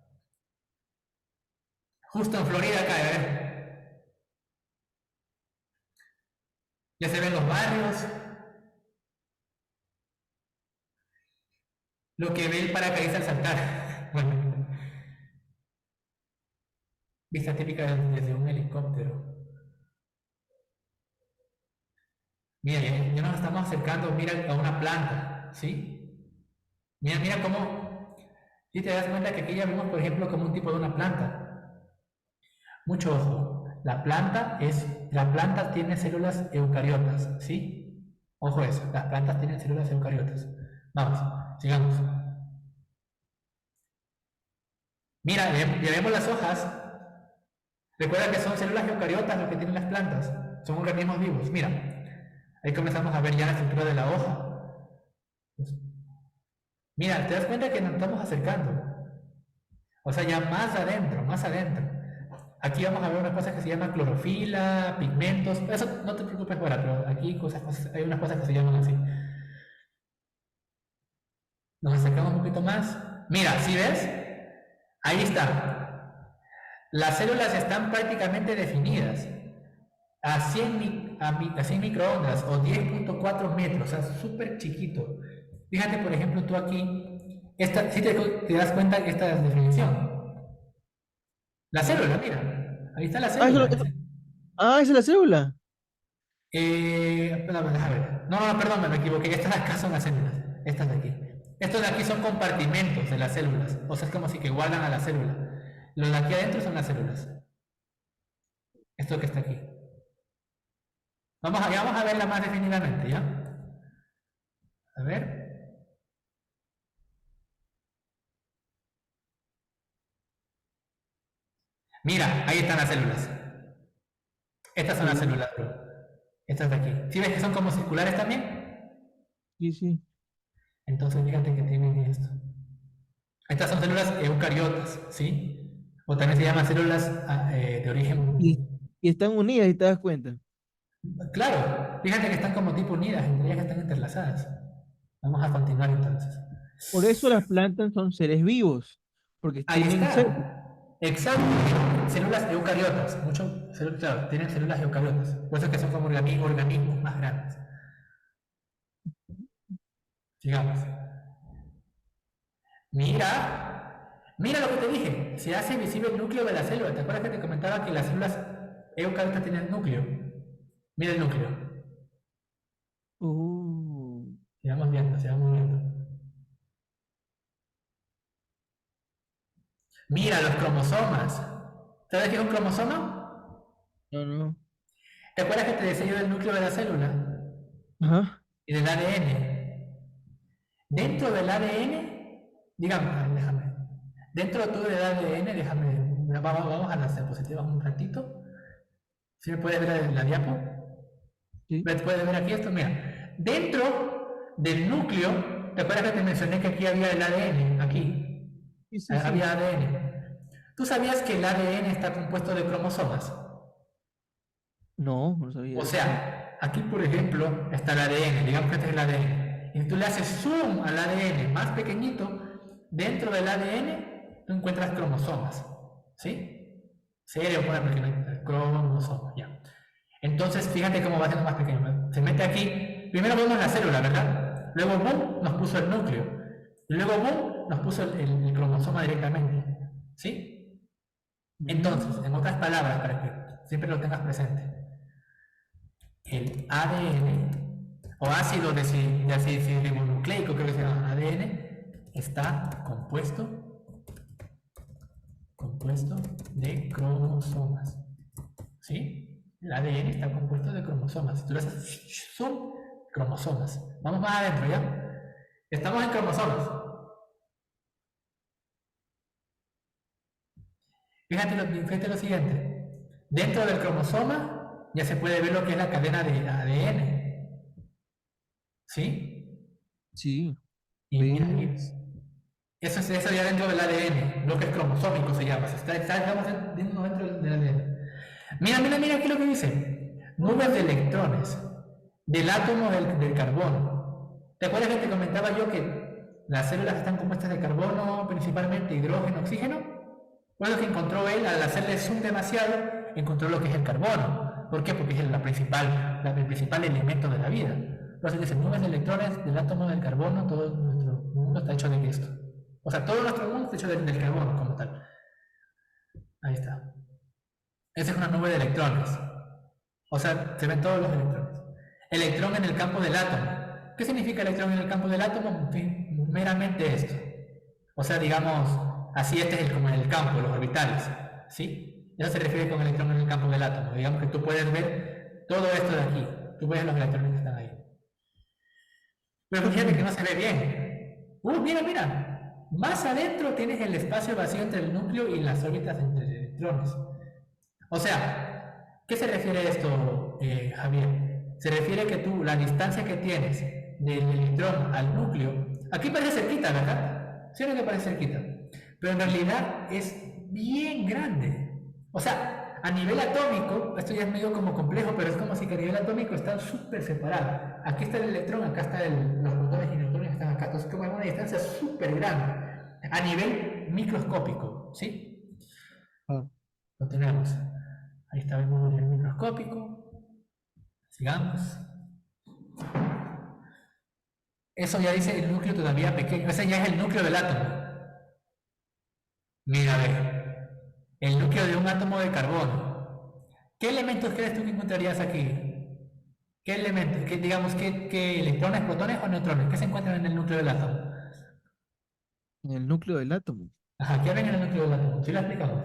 Justo en Florida acá, ya se ven los barrios, lo que ve el paracaidista al saltar. Bueno, vista típica desde un helicóptero. Mira, ya nos estamos acercando, mira, a una planta, ¿sí? Mira cómo, si te das cuenta que aquí ya vemos, por ejemplo, como un tipo de una planta. Mucho ojo, la planta tiene células eucariotas, ¿sí? Ojo eso, las plantas tienen células eucariotas. Vamos, sigamos. Mira, ya vemos las hojas. Recuerda que son células eucariotas lo que tienen las plantas. Son organismos vivos. Mira, ahí comenzamos a ver ya la estructura de la hoja. Mira, te das cuenta que nos estamos acercando. O sea, ya más adentro, más adentro. Aquí vamos a ver unas cosas que se llaman clorofila, pigmentos. Eso no te preocupes ahora, pero aquí hay unas cosas que se llaman así. Nos acercamos un poquito más. Mira, ¿sí ves? Ahí está. Las células están prácticamente definidas a 100 microondas o 10.4 metros, o sea, súper chiquito. Fíjate, por ejemplo, tú aquí, si te das cuenta de esta definición. La célula, mira, ahí está la Ah, célula. esa es la célula. Espérame, déjame ver. No, perdón, me equivoqué. Estas de acá son las células. Estas de aquí. Estos de aquí son compartimentos de las células. O sea, es como si que guardan a la célula. Los de aquí adentro son las células. Esto que está aquí. Ya vamos a verla más definitivamente, ¿ya? A ver. Mira, ahí están las células. Estas son las Sí, células, bro. Estas de aquí. ¿Sí ves que son como circulares también? sí, sí. Entonces fíjate que tienen esto. Estas son células eucariotas, ¿sí? O también se llaman células de Y, origen. y están unidas, y te das cuenta. Claro, fíjate que están como tipo unidas, entre ellas que están entrelazadas. Vamos a continuar entonces. Por eso las plantas son seres vivos, porque Ahí tienen células. está. Exacto. Células eucariotas. Claro, tienen células eucariotas. Por eso es que son como organismos más grandes. Sigamos. Mira. Mira lo que te dije, se hace visible el núcleo de la célula. ¿Te acuerdas que te comentaba que las células eucariotas tienen núcleo? Mira el núcleo. Uh, Sigamos viendo, sigamos viendo. Mira los cromosomas. ¿Sabes qué es un cromosoma? no, no. ¿Te acuerdas que te decía yo del núcleo de la célula Ajá. y del ADN? Dentro del ADN, digamos, déjame. Dentro tú del ADN, déjame. Vamos a las diapositivas un ratito. Si me puedes ver la diapo. Sí, Puedes ver aquí esto, mira. Dentro del núcleo, ¿te acuerdas que te mencioné que aquí había el ADN? Aquí. sí, sí, sí. Había ADN. ¿Tú sabías que el ADN está compuesto de cromosomas? No, no O sabía eso. sea, aquí por ejemplo está el ADN, digamos que este es el ADN. Y si tú le haces zoom al ADN más pequeñito, dentro del ADN tú encuentras cromosomas. ¿Sí? Serio, bueno, porque no hay cromosomas, ya. Entonces, fíjate cómo va siendo más pequeño. Se mete aquí, primero vemos la célula, ¿verdad? Luego, boom, nos puso el núcleo. Y luego, boom, nos puso el cromosoma directamente. ¿Sí? Entonces, Mm, en otras palabras, para que siempre lo tengas presente, el ADN, o ácido desoxirribonucleico, creo que se llama ADN, está compuesto de cromosomas. ¿Sí? El ADN está compuesto de cromosomas. Si tú le haces zoom, cromosomas. Vamos más adentro, ¿ya? Estamos en cromosomas. Fíjate lo siguiente. Dentro del cromosoma ya se puede ver lo que es la cadena de ADN. ¿Sí? sí, Y mira, ves. eso ya dentro del ADN, lo que es cromosómico se llama. Estamos dentro del ADN. Mira aquí lo que dice. Nubes de electrones del átomo del carbono. ¿Te acuerdas que te comentaba yo que las células están compuestas de carbono, principalmente hidrógeno, oxígeno? Pues lo que encontró él, al hacerle zoom demasiado, encontró lo que es el carbono. ¿Por qué? Porque es el principal elemento de la vida. Entonces dice, nubes de electrones del átomo del carbono, todo nuestro mundo está hecho de esto. O sea, todo nuestro mundo está hecho del carbono como tal. Ahí está. Esa es una nube de electrones. O sea, se ven todos los electrones. Electrón en el campo del átomo. ¿Qué significa electrón en el campo del átomo? En fin, meramente esto. O sea, digamos, así este es como en el campo, los orbitales. ¿Sí? Eso se refiere con electrón en el campo del átomo. Digamos que tú puedes ver todo esto de aquí. Tú ves los electrones que están ahí. Pero fíjate que no se ve bien. Mira. Más adentro tienes el espacio vacío entre el núcleo y las órbitas entre electrones. O sea, ¿qué se refiere a esto, Javier? Se refiere que tú, la distancia que tienes del electrón al núcleo, aquí parece cerquita, ¿verdad? Sí, no que parece cerquita, pero en realidad es bien grande. O sea, a nivel atómico, esto ya es medio como complejo, pero es como si que a nivel atómico están súper separados. Aquí está el electrón, acá están los protones y neutrones están acá. Entonces, como en una distancia súper grande, a nivel microscópico, ¿sí? Ah, Lo tenemos. Ahí está el módulo microscópico. Sigamos. Eso ya dice el núcleo todavía pequeño. Ese ya es el núcleo del átomo. Mira, a ver. El núcleo de un átomo de carbono. ¿Qué elementos crees tú que encontrarías aquí? ¿Qué elementos? Digamos, ¿qué electrones, protones o neutrones? ¿Qué se encuentran en el núcleo del átomo? en el núcleo del átomo. Ajá, ¿qué ven en el núcleo del átomo? ¿Sí lo explicamos?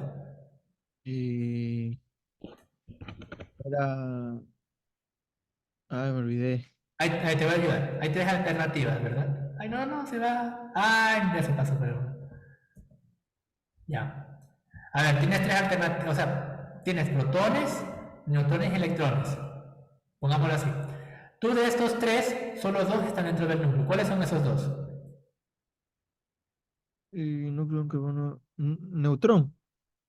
Eh, era... Ay, me olvidé. Ahí te voy a ayudar. Hay tres alternativas, ¿verdad? Ay, no, se va. Ay, ya se pasó, pero. Ya. A ver, tienes tres alternativas, o sea, tienes protones, neutrones y electrones. Pongámoslo así. Tú de estos tres, solo dos están dentro del núcleo. ¿Cuáles son esos dos? Núcleo de carbono. Neutrón.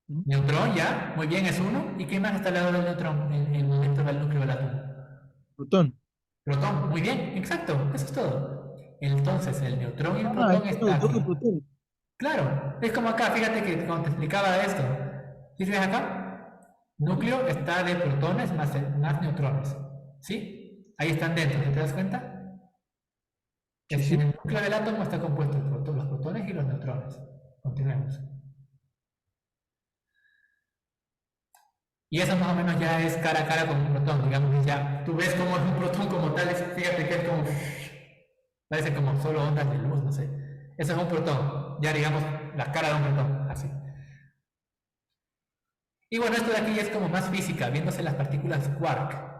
¿No? Neutrón, ya, muy bien, es uno. ¿Y qué más está al lado del neutrón dentro del núcleo del átomo? Protón. Protón, muy bien, exacto, eso es todo. Entonces, el neutrón y el Ah, protón es está neutrón aquí. y protón. Claro, es como acá, fíjate que cuando te explicaba esto, ¿sí ves acá? Núcleo está de protones más neutrones, ¿sí? Ahí están dentro, ¿te das cuenta? Sí, En sí. el núcleo del átomo está compuesto los protones y los neutrones, Continuemos. Y eso más o menos ya es cara a cara con un protón, digamos, ya tú ves cómo es un protón como tal, fíjate que es como, parece como solo ondas de luz, no sé. Eso es un protón, ya digamos la cara de un protón, así. Y bueno, esto de aquí ya es como más física, viéndose las partículas quark.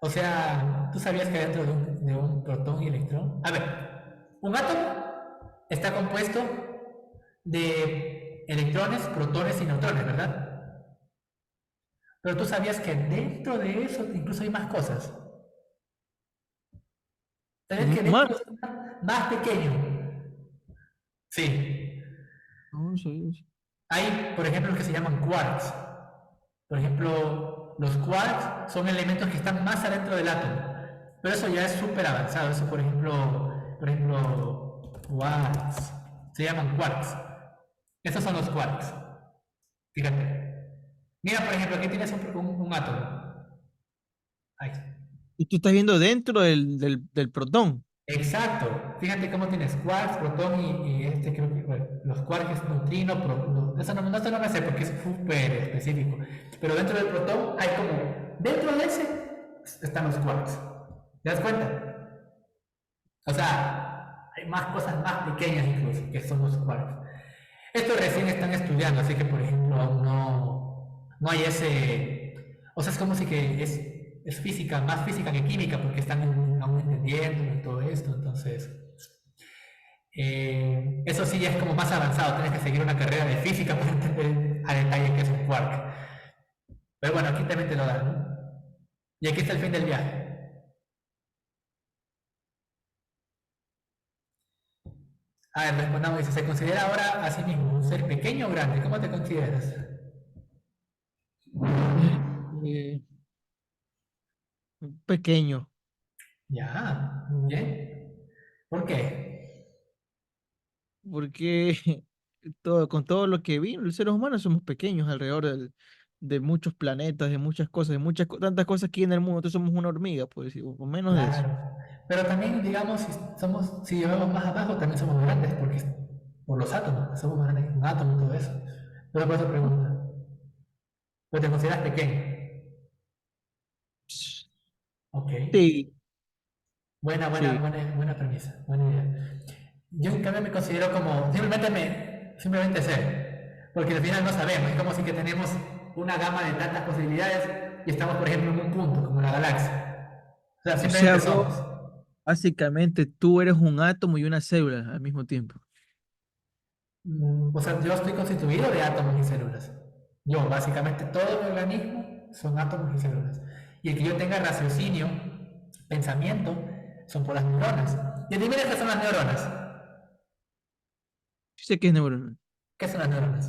O sea, ¿tú sabías que dentro de un protón y electrón? A ver, un átomo está compuesto de electrones, protones y neutrones, ¿verdad? Pero tú sabías que dentro de eso incluso hay más cosas. ¿Sabías que Más. dentro es más pequeño? Sí. No, sí, sí. Hay, por ejemplo, los que se llaman quarks. Por ejemplo, los quarks son elementos que están más adentro del átomo. Pero eso ya es súper avanzado. Eso, por ejemplo, quarks. Se llaman quarks. Esos son los quarks. Fíjate. Mira, por ejemplo, aquí tienes un átomo. Ahí. Y tú estás viendo dentro del protón. Exacto. Fíjate cómo tienes quarks, protón y este creo que bueno, los quarks es neutrino, eso no me sé porque es súper específico. Pero dentro del protón hay como, dentro de ese están los quarks. ¿Te das cuenta? O sea, hay más cosas más pequeñas incluso que son los quarks. Esto recién están estudiando, así que por ejemplo aún no hay ese... O sea, es como si que es física, más física que química, porque están aún entendiendo y todo esto, entonces... eso sí ya es como más avanzado, tienes que seguir una carrera de física para entender a detalle qué es un quark. Pero bueno, aquí también te lo dan, ¿no? Y aquí está el fin del viaje. A ver, respondamos, dice, ¿se considera ahora a sí mismo un ser pequeño o grande? ¿Cómo te consideras? Eh, Pequeño. Ya, muy bien. ¿Por qué? Porque con todo lo que vimos, los seres humanos somos pequeños alrededor de muchos planetas, de muchas cosas, tantas cosas que hay en el mundo. Nosotros somos una hormiga, pues, o menos de eso. Claro. Pero también, digamos, si llevamos más abajo, también somos grandes, porque por los átomos, somos más grandes que un átomo y todo eso. Pero por eso pregunta, ¿pero te consideras pequeño? Ok. Sí, sí. Buena premisa, buena idea. Yo en cambio me considero como, simplemente ser, porque al final no sabemos, es como si que tenemos una gama de tantas posibilidades y estamos, por ejemplo, en un punto, como la galaxia. O sea, O sea, simplemente bro, somos. básicamente tú eres un átomo y una célula al mismo tiempo. O sea, yo estoy constituido de átomos y células. Yo, básicamente, todo el organismo son átomos y células. Y el que yo tenga raciocinio, pensamiento, son por las neuronas. Y adivina qué son las neuronas. Sí sé que es neurona. ¿Qué son las neuronas?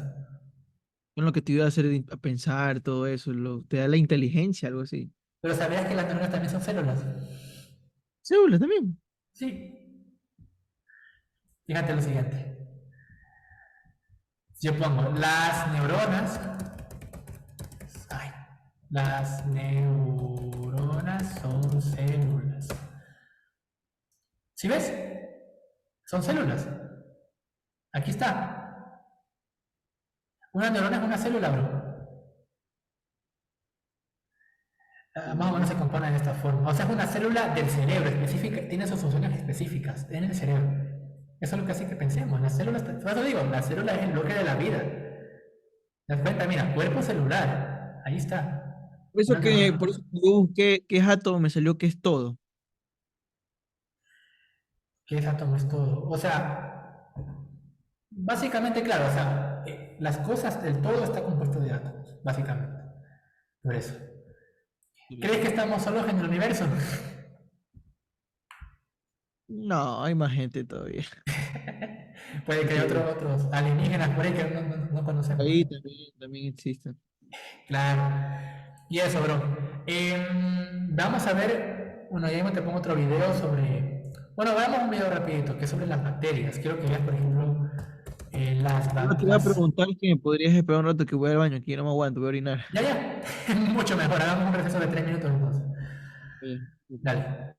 Son lo que te ayuda a hacer a pensar, todo eso, te da la inteligencia, algo así. Pero ¿sabías que las neuronas también son células? Células también. Sí. Fíjate lo siguiente. Si yo pongo las neuronas, ay, las neuronas son células. ¿Sí ves? Son células. Aquí está. Una neurona es una célula, bro. Más o menos se compone de esta forma. O sea, es una célula del cerebro específica, tiene sus funciones específicas en el cerebro. Eso es lo que hace que pensemos. Las células, por eso digo, la célula es el bloque de la vida. ¿Te das cuenta? Mira, cuerpo celular. Ahí está. Una Por neurona. eso yo busqué qué es átomo, me salió que es todo. ¿Qué es átomo? Es todo. O sea, básicamente, claro, o sea, las cosas, el todo está compuesto de átomos, básicamente. Por eso. ¿Crees que estamos solos en el universo? No, hay más gente todavía. Puede que haya Sí. otros alienígenas por ahí que no conocemos. Ahí también existen. Claro. Y eso, bro. Vamos a ver, bueno, ya mismo te pongo otro video sobre... Bueno, veamos un video rapidito, que es sobre las bacterias. Quiero que veas, por ejemplo, No te iba a preguntar que me podrías esperar un rato que voy al baño, aquí no me aguanto, voy a orinar. Ya, ya. Mucho mejor. Hagamos un receso de 3 minutos entonces. Bien. Dale.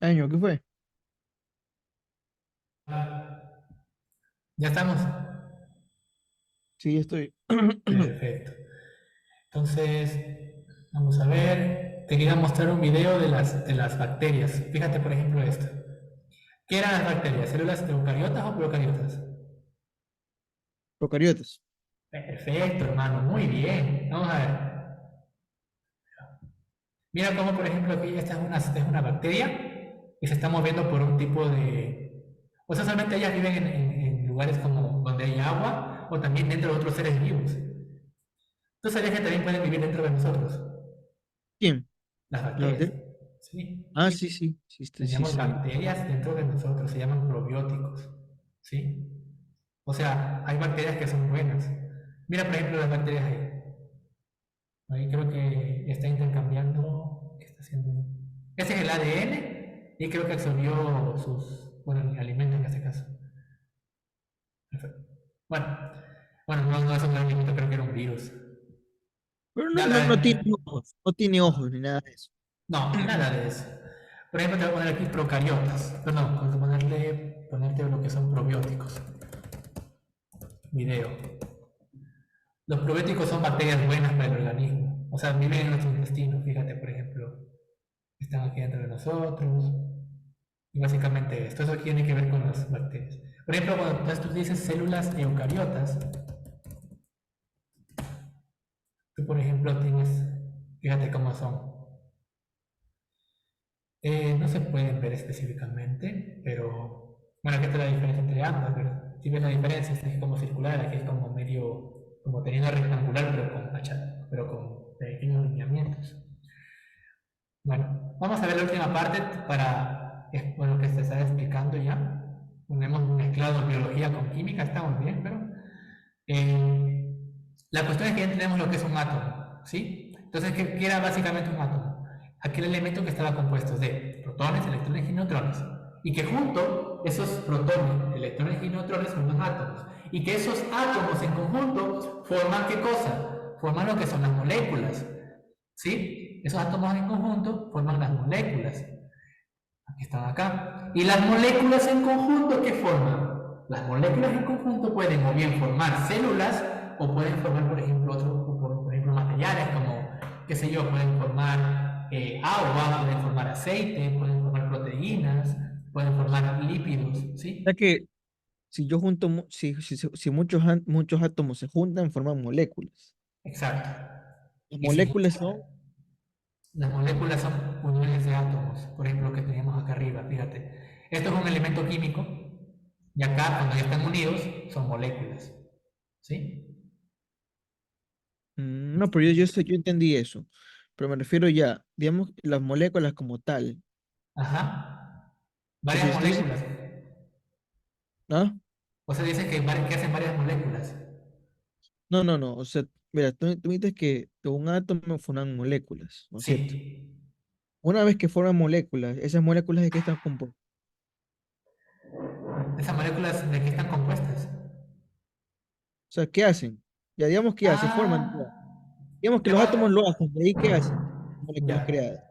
Año, ¿qué fue? Ya estamos. Sí, ya estoy. Perfecto. Entonces, vamos a ver. Te quería mostrar un video de las bacterias. Fíjate, por ejemplo, esto. ¿Qué eran las bacterias? ¿Células eucariotas o procariotas? Procariotas. Perfecto, hermano. Muy bien. Vamos a ver. Mira cómo, por ejemplo, aquí esta es una bacteria que se está moviendo por un tipo de... O sea, solamente ellas viven en lugares como donde hay agua o también dentro de otros seres vivos. ¿Tú sabías que también pueden vivir dentro de nosotros? ¿Quién? Las ¿La bacterias. bacteria? Sí. Ah, sí, sí. Sí, sí, Tenemos sí. bacterias dentro de nosotros, se llaman probióticos. ¿Sí? O sea, hay bacterias que son buenas. Mira, por ejemplo, las bacterias ahí. Ahí creo que está intercambiando. ¿Qué está haciendo? Ese es el ADN y creo que absorbió sus, bueno, alimentos en este caso. Perfecto. Bueno, no es un alimento, creo que era un virus. Pero Ya no tiene la, ojos. No tiene ojos ni nada de eso. no, nada de eso. Por ejemplo, te voy a poner aquí procariotas. Perdón, vamos a ponerte lo que son probióticos. Video. Los probióticos son bacterias buenas para el organismo. O sea, viven en nuestro intestino. Fíjate, por ejemplo, están aquí dentro de nosotros. Y básicamente esto, eso tiene que ver con las bacterias. Por ejemplo, cuando tú dices células eucariotas, tú por ejemplo tienes, fíjate cómo son. No se pueden ver específicamente, pero bueno, aquí está la diferencia entre ambas, pero si ves la diferencia, esta es como circular, aquí es como medio, como teniendo rectangular, pero con pequeños lineamientos. Bueno, vamos a ver la última parte para, bueno, que se está explicando ya. Hemos mezclado biología con química, estamos bien, pero la cuestión es que ya tenemos lo que es un átomo, ¿sí? Entonces, ¿qué era básicamente un átomo? Aquel elemento que estaba compuesto de protones, electrones y neutrones. Y que junto, esos protones, electrones y neutrones forman átomos. Y que esos átomos en conjunto forman ¿qué cosa? Forman lo que son las moléculas. ¿Sí? Esos átomos en conjunto forman las moléculas. Aquí están acá. ¿Y las moléculas en conjunto qué forman? Las moléculas en conjunto pueden o bien formar células o pueden formar, por ejemplo, por ejemplo, materiales como, qué sé yo, pueden formar agua, pueden formar aceite, pueden formar proteínas, pueden formar lípidos, O sea ¿sí? que si yo junto, si muchos átomos se juntan, forman moléculas. Exacto. Las Y si moléculas son, las moléculas son uniones de átomos, por ejemplo, que teníamos acá arriba, fíjate. Esto es un elemento químico y acá, cuando ya están unidos, son moléculas, ¿sí? no, pero yo entendí eso. Pero me refiero ya, digamos, las moléculas como tal. Ajá. O sea, Varias si tú dices, moléculas. ¿ah? O sea, dice que hacen varias moléculas. No, no, no. O sea, mira, tú me dices que de un átomo forman moléculas, ¿no es cierto? Sí. Una vez que forman moléculas, esas moléculas de qué están compuestas. Esas moléculas de qué están compuestas. O sea, ¿qué hacen? Ya digamos que ya se forman. Ya. Ah, Digamos que te los voy átomos lo a... hacen, ¿de ahí qué hacen? Moléculas Ya. creadas.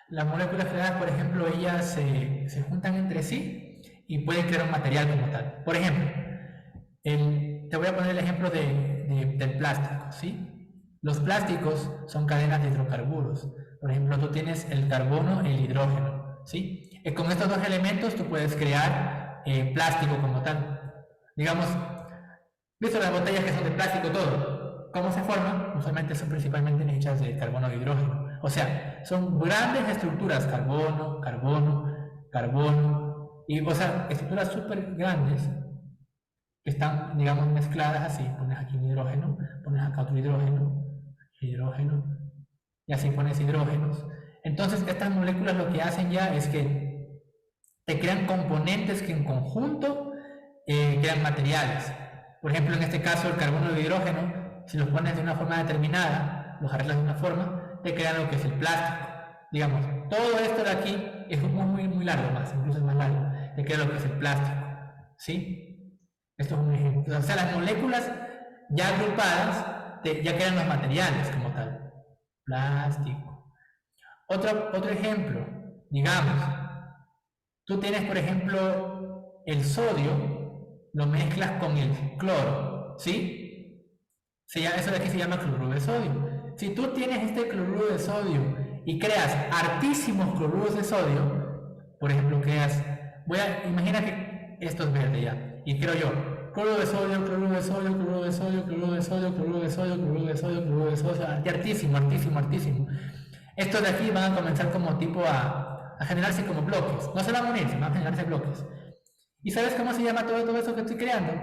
Las moléculas creadas, por ejemplo, ellas se juntan entre sí y pueden crear un material como tal. Por ejemplo, te voy a poner el ejemplo del plástico, ¿sí? Los plásticos son cadenas de hidrocarburos. Por ejemplo, tú tienes el carbono, el hidrógeno, ¿sí? Con estos dos elementos tú puedes crear plástico como tal. Digamos, ¿visto las botellas que son de plástico todo? ¿Cómo se forman? Usualmente son principalmente hechas de carbono e hidrógeno. O sea, son grandes estructuras, carbono, carbono, carbono, y, o sea, estructuras súper grandes que están, digamos, mezcladas así. Pones aquí un hidrógeno, pones acá otro hidrógeno, hidrógeno, y así pones hidrógenos. Entonces, estas moléculas lo que hacen ya es que te crean componentes que en conjunto crean materiales. Por ejemplo, en este caso, el carbono y el hidrógeno, si los pones de una forma determinada, los arreglas de una forma, te crean lo que es el plástico. Digamos, todo esto de aquí es muy largo más, incluso es más largo, te crea lo que es el plástico. ¿Sí? Esto es un ejemplo. O sea, las moléculas ya agrupadas ya quedan los materiales como tal. Plástico. Otro ejemplo, digamos, Tú tienes, por ejemplo, el sodio, lo mezclas con el cloro, ¿sí? Eso de aquí se llama cloruro de sodio. Si tú tienes este cloruro de sodio y creas hartísimos cloruros de sodio, por ejemplo, imagina que esto es verde ya, y creo yo, cloruro de sodio, cloruro de sodio, cloruro de sodio, cloruro de sodio, cloruro de sodio, cloruro de sodio, cloruro de sodio, hartísimo, hartísimo, hartísimo. Estos de aquí van a comenzar como tipo a generarse como bloques. No se van a unir, se van a generarse bloques. ¿Y sabes cómo se llama todo eso que estoy creando?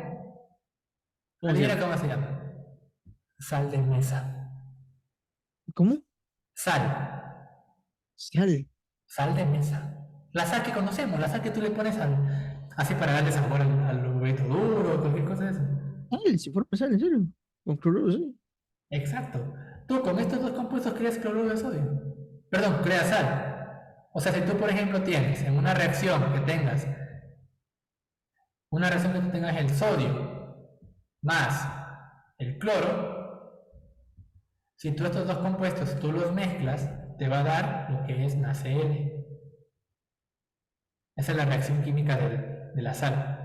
Adivina cómo se llama. Sal de mesa. ¿Cómo? Sal. Sal. Sal de mesa. La sal que conocemos, la sal que tú le pones así para darle sabor al huevito duro o cualquier cosa de eso. Sal, si fuera sal, en serio. Con cloruro, sí. Exacto. Tú con estos dos compuestos creas cloruro de sodio. Perdón, creas sal. O sea, si tú, por ejemplo, tienes en una reacción que tengas el sodio más el cloro, si tú estos dos compuestos tú los mezclas, te va a dar lo que es NaCl. Esa es la reacción química de la sal.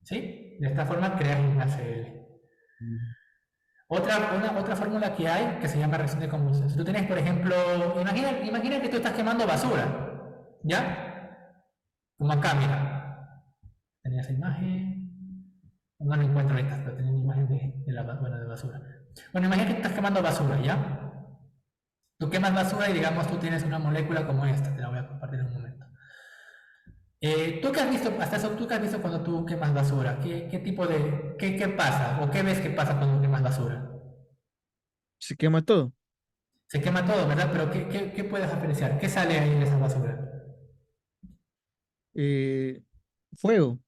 ¿Sí? De esta forma creas un NaCl. Otra fórmula que hay que se llama reacción de combustión. Si tú tienes, por ejemplo, imagina que tú estás quemando basura, ¿ya? Como acá, mira. Tenía esa imagen. No la encuentro ahorita, pero tenía una imagen de basura. Bueno, imagina que estás quemando basura, ¿ya? Tú quemas basura y digamos tú tienes una molécula como esta, te la voy a compartir en un momento. ¿Tú qué has visto, hasta eso, tú qué has visto cuando tú quemas basura? ¿Qué pasa? ¿O qué ves que pasa cuando quemas basura? Se quema todo. Se quema todo, ¿verdad? Pero ¿qué puedes apreciar? ¿Qué sale ahí de esa basura? Eh, Fuego.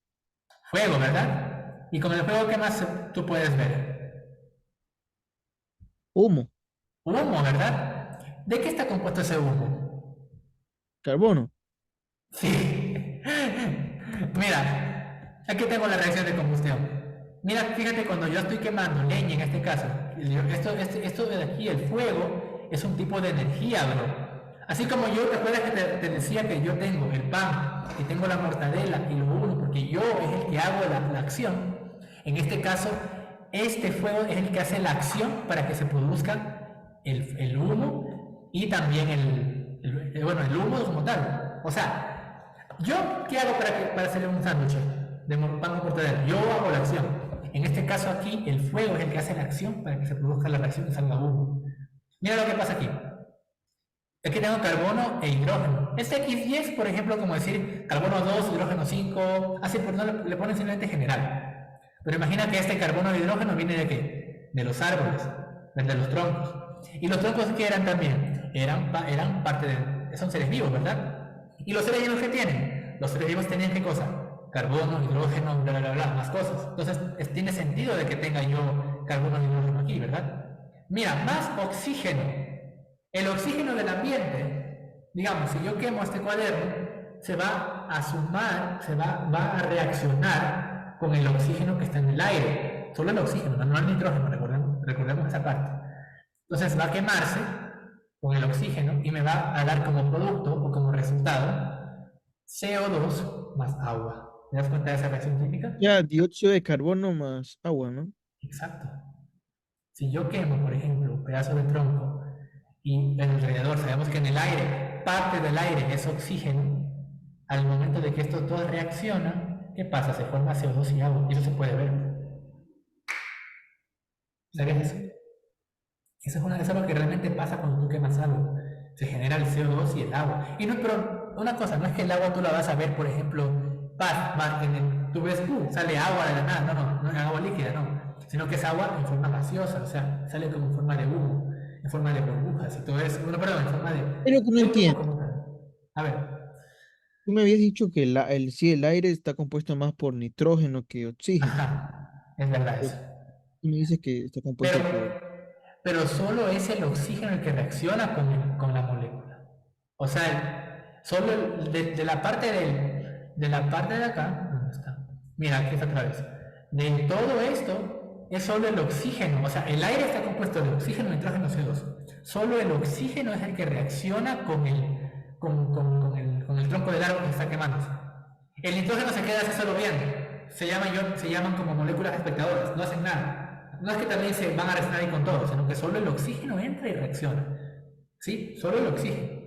Fuego, ¿verdad? Y con el fuego, ¿qué más tú puedes ver? Humo. Humo, ¿verdad? ¿De qué está compuesto ese humo? Carbono. Sí. Mira, aquí tengo la reacción de combustión. Mira, fíjate, cuando yo estoy quemando leña en este caso, esto de aquí, el fuego, es un tipo de energía, bro. Así como yo, ¿te acuerdas que te decía que yo tengo el pan y tengo la mortadela y lo uno porque yo es el que hago la acción? En este caso, este fuego es el que hace la acción para que se produzca el humo y también el humo como tal. O sea, ¿yo qué hago para hacer un sándwich de pan con mortadela? Yo hago la acción. En este caso aquí, el fuego es el que hace la acción para que se produzca la reacción y salga humo. Mira lo que pasa aquí. Aquí tengo carbono e hidrógeno. Este X10, por ejemplo, como decir carbono 2, hidrógeno 5, así por no le ponen simplemente general. Pero imagina que este carbono e hidrógeno viene de qué? De los árboles, de los troncos. ¿Y los troncos qué eran también? Eran parte de... son seres vivos, ¿verdad? ¿Y los seres vivos qué tienen? Los seres vivos tenían ¿qué cosa? Carbono, hidrógeno, bla, bla, bla, más cosas. Entonces, tiene sentido de que tenga yo carbono y hidrógeno aquí, ¿verdad? Mira, más oxígeno. El oxígeno del ambiente, digamos, si yo quemo este cuaderno, se va a sumar, va a reaccionar con el oxígeno que está en el aire. Solo el oxígeno, no el nitrógeno, recordemos esa parte. Entonces va a quemarse con el oxígeno y me va a dar como producto o como resultado CO2 más agua. ¿Te das cuenta de esa reacción química? Ya, dióxido de carbono más agua, ¿no? Exacto. Si yo quemo, por ejemplo, un pedazo de tronco y alrededor sabemos que en el aire, parte del aire es oxígeno, al momento de que estos dos reaccionan, ¿qué pasa? Se forma CO2 y agua, y eso se puede ver. ¿Sabías eso? Eso es lo que realmente pasa cuando tú quemas algo. Se genera el CO2 y el agua. Y no, pero una cosa, no es que el agua tú la vas a ver, por ejemplo, tú ves, sale agua de la nada, no es agua líquida, no, sino que es agua en forma gaseosa, o sea, sale como en forma de humo, en forma de burbujas y todo eso, en forma de... Es lo que no entiendo. A ver. Tú me habías dicho que sí, el aire está compuesto más por nitrógeno que oxígeno. Ajá, es verdad Pero eso. tú me dices que está compuesto por... Pero solo es el oxígeno el que reacciona con la molécula. O sea, solo de la parte de acá, ¿dónde está? Mira, aquí está otra vez. De todo esto es solo el oxígeno, o sea, el aire está compuesto de oxígeno, nitrógeno, CO2. Solo el oxígeno es el que reacciona con el tronco del árbol que se está quemando. El nitrógeno se queda así solo viendo. Se llaman como moléculas espectadoras, no hacen nada. No es que también se van a reaccionar ahí con todo, sino que solo el oxígeno entra y reacciona. ¿Sí? Solo el oxígeno.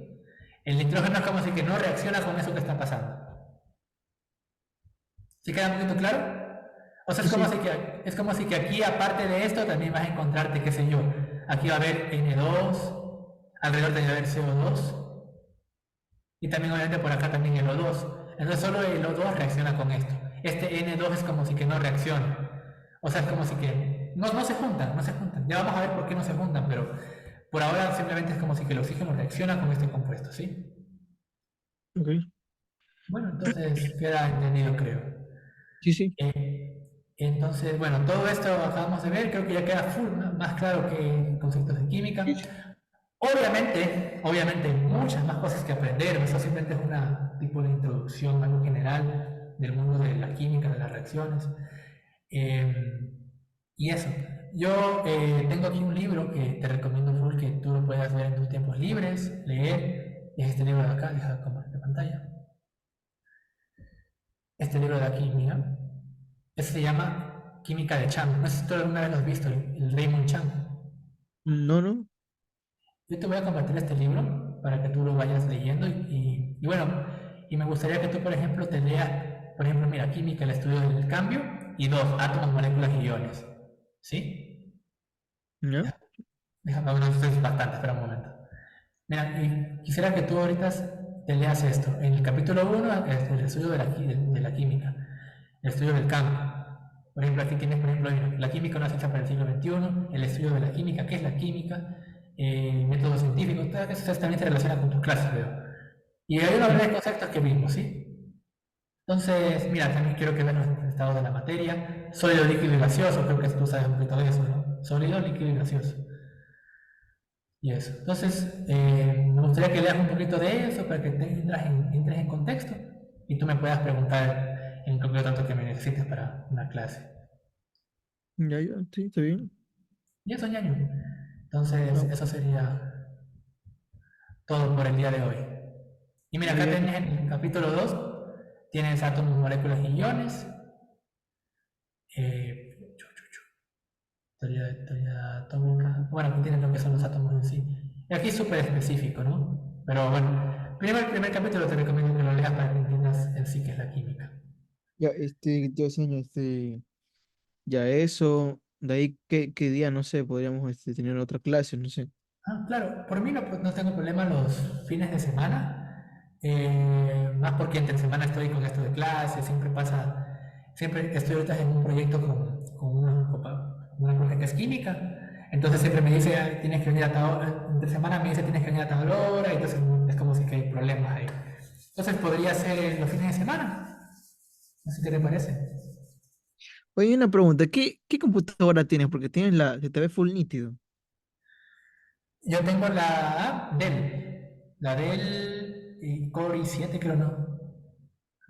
El nitrógeno es como si que no reacciona con eso que está pasando. ¿Sí queda un poquito claro? O sea, Sí, sí. es como si que aquí, aparte de esto, también vas a encontrarte, qué sé yo, aquí va a haber N2, alrededor debe haber CO2, y también obviamente por acá también el O2. Entonces solo el O2 reacciona con esto. Este N2 es como si que no reacciona. O sea, es como si que no se juntan, no se juntan. Ya vamos a ver por qué no se juntan, pero por ahora simplemente es como si que el oxígeno reacciona con este compuesto, ¿sí? Ok. Bueno, entonces queda entendido, creo. Sí, sí. Entonces, bueno, todo esto acabamos de ver, creo que ya queda full, ¿no? Más claro que en conceptos de Sí, química. sí. Obviamente hay muchas más cosas que aprender, eso simplemente es una tipo de introducción, algo general del mundo de la química, de las reacciones. Eh, y eso, yo tengo aquí un libro que te recomiendo full que tú lo puedas ver en tus tiempos libres, leer, es este libro de acá, deja compartir pantalla, este libro de aquí, mira, este se llama Química de Chang, no sé si tú alguna vez lo has visto, el Raymond Chang. No, no. Yo te voy a compartir este libro para que tú lo vayas leyendo y bueno, y me gustaría que tú, por ejemplo, te leas, por ejemplo, mira, química, el estudio del cambio y dos, átomos, moléculas y iones. ¿Sí? ¿Ya? Ya, déjame, bueno, esto es bastante, espera un momento. Mira, y quisiera que tú ahorita te leas esto. En el capítulo uno es el estudio de la química, el estudio del cambio. Por ejemplo, aquí tienes, por ejemplo, mira, la química no es hecha para el siglo XXI, el estudio de la química, qué es la química, métodos científicos, todo eso también se relaciona con tus clases, veo. Y hay una ¿Ya? variedad de conceptos que vimos, ¿sí? Entonces, mira, también quiero que veas los estados de la materia. Sólido, líquido y gaseoso, creo que tú sabes un poquito de eso, ¿no? Sólido, líquido y gaseoso. Y eso. Entonces, me gustaría que leas un poquito de eso para que entres en contexto y tú me puedas preguntar en concreto tanto que me necesites para una clase. Ya, ya. Sí, está bien. Y eso, ñaño. Entonces, No, eso sería todo por el día de hoy. Y mira, ya, acá ya. tenés en el capítulo 2 tienes átomos, moléculas y iones. Eh, teoría atómica. Bueno, aquí tienes lo que son los átomos en sí. Y aquí es súper específico, ¿no? Pero bueno, primero el primer capítulo te recomiendo que lo leas para que entiendas en sí qué es la química. Ya, yo enseño, ya eso. De ahí, ¿qué día? No sé, podríamos tener otra clase, no sé. Ah, claro, por mí no, pues, no tengo problema los fines de semana, más porque entre semana estoy con esto de clase, siempre pasa, siempre estoy ahorita en un proyecto con una profe que es química, entonces siempre me dice, "Ah, tienes que venir a tal hora", entre semana me dice, tienes que venir a tal hora, y entonces es como si que hay problemas ahí. Entonces podría ser los fines de semana, no sé qué te parece. Oye, una pregunta, ¿qué computadora tienes? Porque tienes se te ve full nítido. Yo tengo la Dell Core i7 creo, ¿no?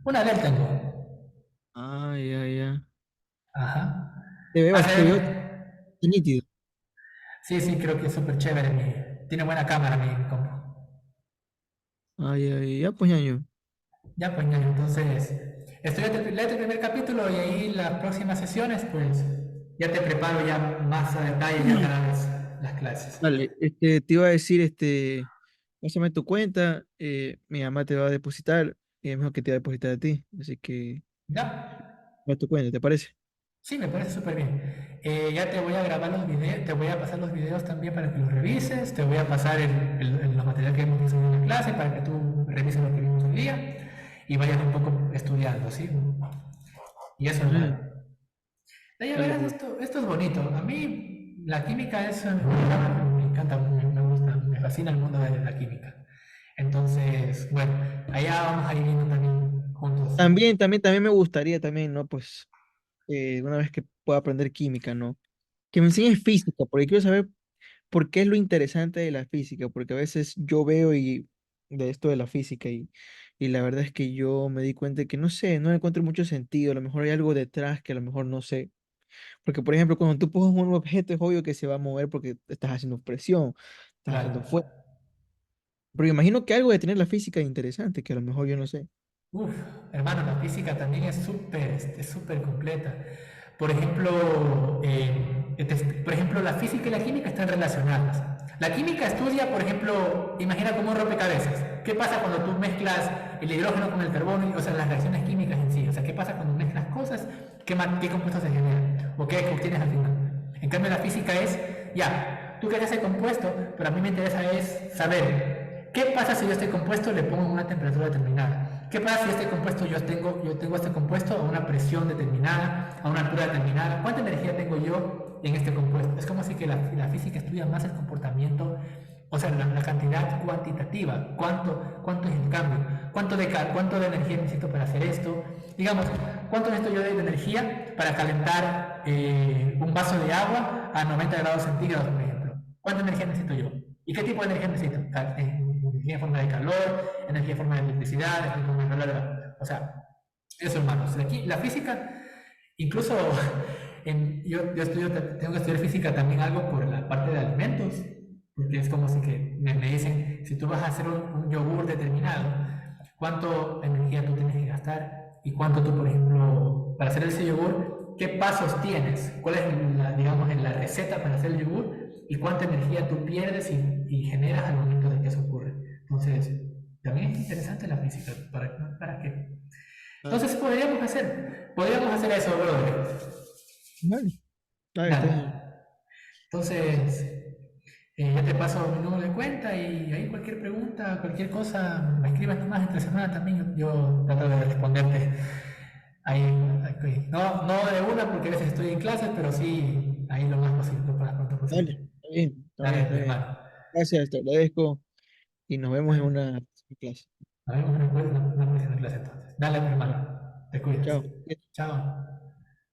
Una Dell tengo. Ah, ya, ya. Ajá. Te veo Hace... nítido. Sí, sí, creo que es súper chévere. Tiene buena cámara mi compu. Ah, ya, ya, ya, pues, ñaño. Ya, pues, ñaño, entonces, léete el primer capítulo y ahí las próximas sesiones, pues, ya te preparo ya más a detalle ya cada vez las clases. Vale, te iba a decir, pásame tu cuenta, mi mamá te va a depositar, y es mejor que te va a depositar a ti, así que, ¿Ya? va tu cuenta, ¿te parece? Sí, me parece súper bien. Ya te voy a grabar los videos, te voy a pasar los videos también para que los revises, te voy a pasar los materiales que hemos visto en la clase para que tú revises lo que vimos hoy día y vayas un poco estudiando, ¿sí? Y eso, Dale, hermano. Ya dale, verás, pues. esto es bonito. A mí la química es, me encanta, me gusta, me fascina el mundo de la química. Entonces, bueno, allá vamos a ir viendo también juntos. También me gustaría también, ¿no? Pues, una vez que pueda aprender química, ¿no? Que me enseñes física, porque quiero saber por qué es lo interesante de la física, porque a veces yo veo de esto de la física y la verdad es que yo me di cuenta de que no sé, no encuentro mucho sentido, a lo mejor hay algo detrás que a lo mejor no sé. Porque, por ejemplo, cuando tú pones un objeto es obvio que se va a mover porque estás haciendo presión, estás Claro. haciendo fuerza. Pero imagino que algo de tener la física interesante, que a lo mejor yo no sé. Uf, hermano, la física también es súper completa. Por ejemplo, por ejemplo, la física y la química están relacionadas. La química estudia, por ejemplo, imagina como un rompecabezas. ¿Qué pasa cuando tú mezclas el hidrógeno con el carbono? O sea, las reacciones químicas en sí. O sea, ¿qué pasa cuando mezclas cosas? ¿Qué compuestos se generan? ¿O qué obtienes al final? En cambio, la física es, ya, tú quieres ese compuesto, pero a mí me interesa es saber, ¿qué pasa si yo este compuesto le pongo en una temperatura determinada? ¿Qué pasa si este compuesto yo tengo este compuesto a una presión determinada, a una altura determinada? ¿Cuánta energía tengo yo en este compuesto? Es como si que la física estudia más el comportamiento, o sea, la cantidad cuantitativa, cuánto es el cambio, cuánto de energía necesito para hacer esto. Digamos, ¿cuánto necesito yo de energía para calentar un vaso de agua a 90 grados centígrados, por ejemplo? ¿Cuánta energía necesito yo? ¿Y qué tipo de energía necesito? Energía en forma de calor, energía en forma de electricidad, energía en forma de calor. O sea, eso, hermanos. Aquí la física, incluso yo tengo que estudiar física también algo por la parte de alimentos, porque es como si que me dicen, si tú vas a hacer un yogur determinado, cuánto energía tú tienes que gastar y cuánto tú, por ejemplo, para hacer ese yogur, qué pasos tienes, cuál es digamos, la receta para hacer el yogur y cuánta energía tú pierdes y generas al momento de que eso ocurre. Entonces, también es interesante la física. ¿Para qué? Claro. Entonces, podríamos hacer eso, brother. Vale, vale, está Dale. bien. Entonces, ya te paso mi número de cuenta y ahí cualquier pregunta, cualquier cosa, me escribas nomás entre semana también. Yo trato de responderte. Ahí, no, no de una porque a veces estoy en clases, pero sí ahí lo más posible, lo más pronto Dale, posible. está bien, está bien, Dale, está mi bien. hermano. Gracias, te agradezco y nos vemos en una clase. Nos vemos en una próxima clase entonces. Dale, mi hermano. Te cuidas. Chao. Chao.